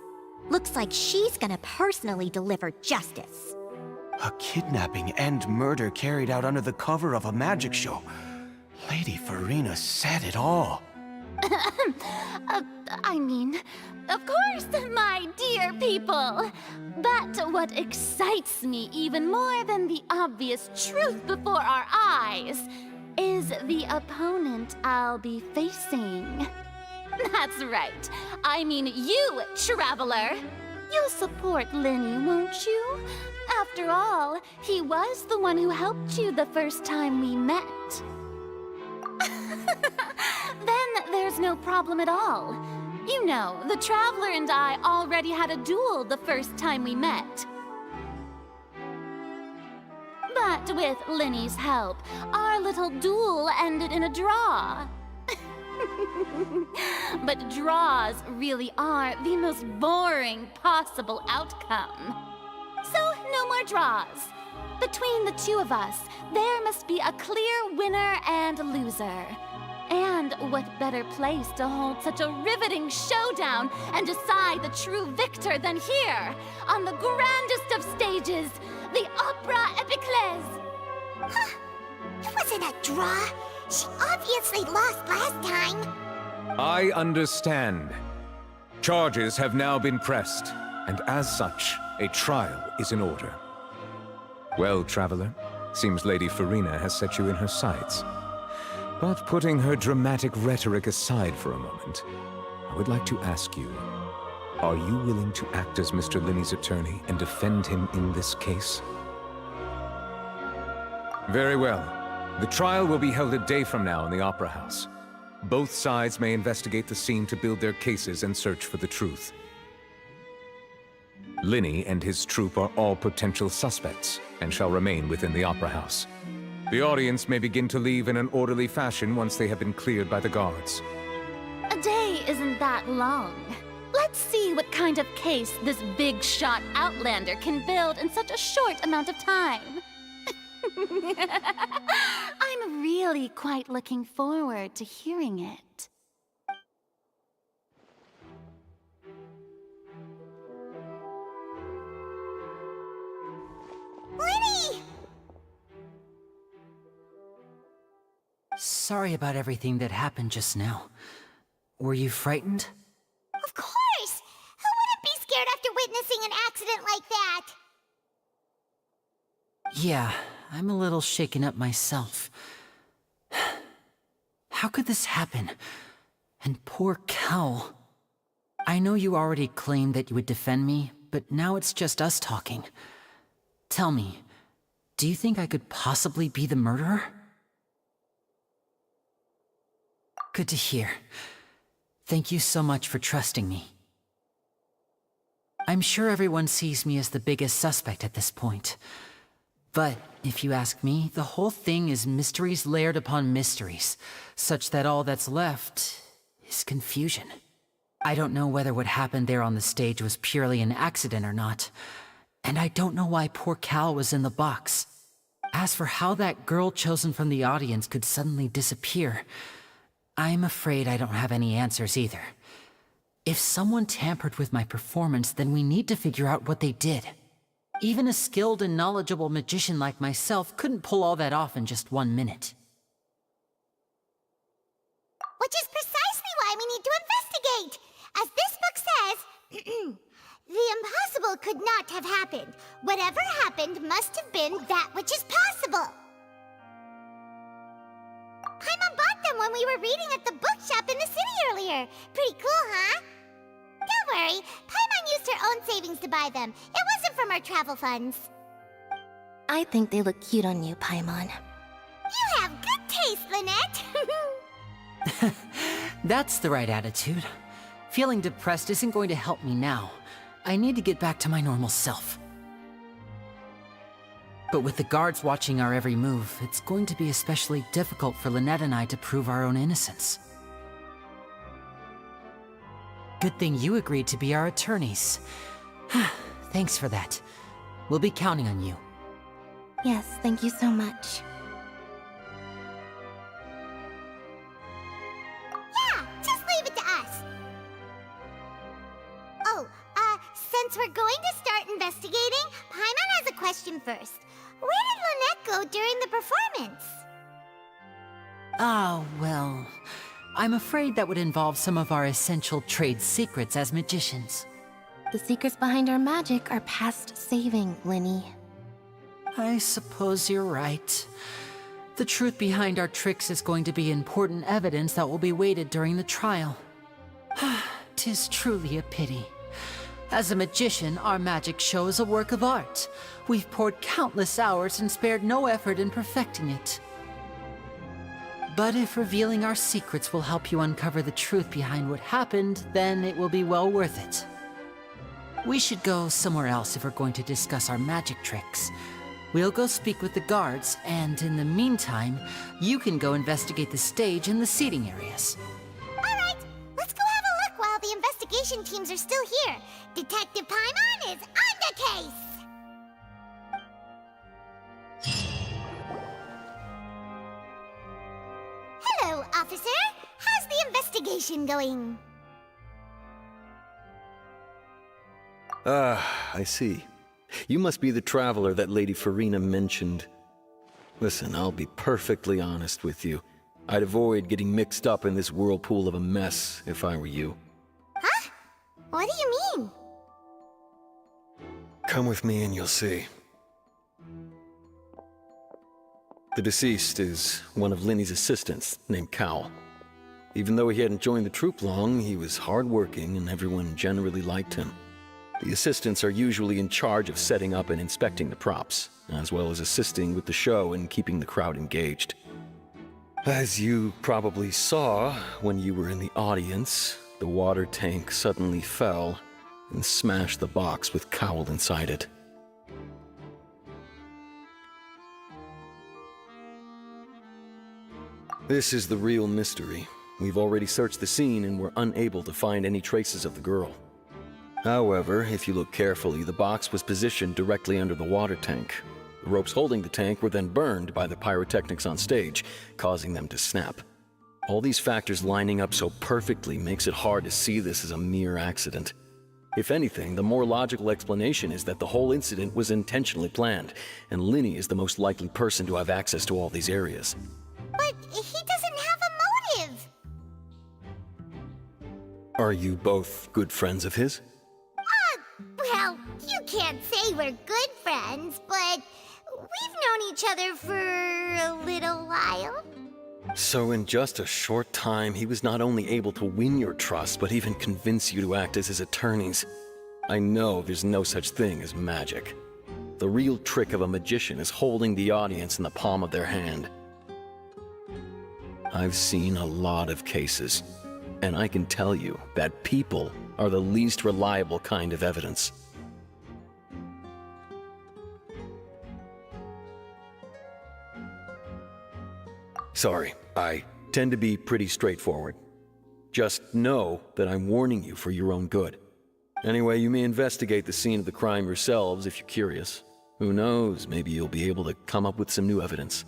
Looks like she's gonna personally deliver justice. A kidnapping and murder carried out under the cover of a magic show. Lady Farina said it all. I mean, of course, my dear people. But what excites me even more than the obvious truth before our eyes is the opponent I'll be facing. That's right. I mean you, Traveler. You'll support Lenny, won't you? After all, he was the one who helped you the first time we met. Then there's no problem at all. You know, the Traveler and I already had a duel the first time we met. But with Lenny's help, our little duel ended in a draw. But draws really are the most boring possible outcome. So, no more draws. Between the two of us, there must be a clear winner and loser. And what better place to hold such a riveting showdown and decide the true victor than here, on the grandest of stages, the Opera Epiclese. Huh? It wasn't a draw. She obviously lost last time. I understand. Charges have now been pressed, and as such, a trial is in order. Well, Traveler, seems Lady Farina has set you in her sights. But putting her dramatic rhetoric aside for a moment, I would like to ask you, are you willing to act as Mr. Linney's attorney and defend him in this case? Very well. The trial will be held a day from now in the Opera House. Both sides may investigate the scene to build their cases and search for the truth. Linney and his troupe are all potential suspects and shall remain within the Opera House. The audience may begin to leave in an orderly fashion once they have been cleared by the guards. A day isn't that long. Let's see what kind of case this big-shot outlander can build in such a short amount of time. I'm really quite looking forward to hearing it. Lenny! Sorry about everything that happened just now. Were you frightened? Of course! Who wouldn't be scared after witnessing an accident like that? Yeah, I'm a little shaken up myself. How could this happen? And poor Cal. I know you already claimed that you would defend me, but now it's just us talking. Tell me, do you think I could possibly be the murderer? Good to hear. Thank you so much for trusting me. I'm sure everyone sees me as the biggest suspect at this point. But, if you ask me, the whole thing is mysteries layered upon mysteries, such that all that's left is confusion. I don't know whether what happened there on the stage was purely an accident or not, and I don't know why poor Cal was in the box. As for how that girl chosen from the audience could suddenly disappear, I'm afraid I don't have any answers either. If someone tampered with my performance, then we need to figure out what they did. Even a skilled and knowledgeable magician like myself couldn't pull all that off in just 1 minute. Which is precisely why we need to investigate! As this book says, the impossible could not have happened. Whatever happened must have been that which is possible. Paimon bought them when we were reading at the bookshop in the city earlier. Pretty cool, huh? Don't worry, Paimon used her own savings to buy them. It wasn't from our travel funds. I think they look cute on you, Paimon. You have good taste, Lynette! That's the right attitude. Feeling depressed isn't going to help me now. I need to get back to my normal self. But with the guards watching our every move, it's going to be especially difficult for Lynette and I to prove our own innocence. Good thing you agreed to be our attorneys. Thanks for that. We'll be counting on you. Yes, thank you so much. Yeah, just leave it to us. Oh, since we're going to start investigating, Paimon has a question first. Where did Lynette go during the performance? Ah, well, I'm afraid that would involve some of our essential trade secrets as magicians. The secrets behind our magic are past saving, Linny. I suppose you're right. The truth behind our tricks is going to be important evidence that will be weighted during the trial. 'Tis truly a pity. As a magician, our magic show is a work of art. We've poured countless hours and spared no effort in perfecting it. But if revealing our secrets will help you uncover the truth behind what happened, then it will be well worth it. We should go somewhere else if we're going to discuss our magic tricks. We'll go speak with the guards, and in the meantime, you can go investigate the stage and the seating areas. Alright, let's go have a look while the investigation teams are still here. Detective Paimon is on the case! Hello, officer. How's the investigation going? Ah, I see. You must be the traveler that Lady Farina mentioned. Listen, I'll be perfectly honest with you. I'd avoid getting mixed up in this whirlpool of a mess if I were you. Huh? What do you mean? Come with me and you'll see. The deceased is one of Linny's assistants, named Cal. Even though he hadn't joined the troupe long, he was hardworking and everyone generally liked him. The assistants are usually in charge of setting up and inspecting the props, as well as assisting with the show and keeping the crowd engaged. As you probably saw when you were in the audience, the water tank suddenly fell and smashed the box with Cowl inside it. This is the real mystery. We've already searched the scene and were unable to find any traces of the girl. However, if you look carefully, the box was positioned directly under the water tank. The ropes holding the tank were then burned by the pyrotechnics on stage, causing them to snap. All these factors lining up so perfectly makes it hard to see this as a mere accident. If anything, the more logical explanation is that the whole incident was intentionally planned, and Linny is the most likely person to have access to all these areas. But he doesn't have a motive! Are you both good friends of his? Well, you can't say we're good friends, but we've known each other for a little while. So in just a short time, he was not only able to win your trust, but even convince you to act as his attorneys. I know there's no such thing as magic. The real trick of a magician is holding the audience in the palm of their hand. I've seen a lot of cases, and I can tell you that people are the least reliable kind of evidence. Sorry, I tend to be pretty straightforward. Just know that I'm warning you for your own good. Anyway, you may investigate the scene of the crime yourselves if you're curious. Who knows, maybe you'll be able to come up with some new evidence.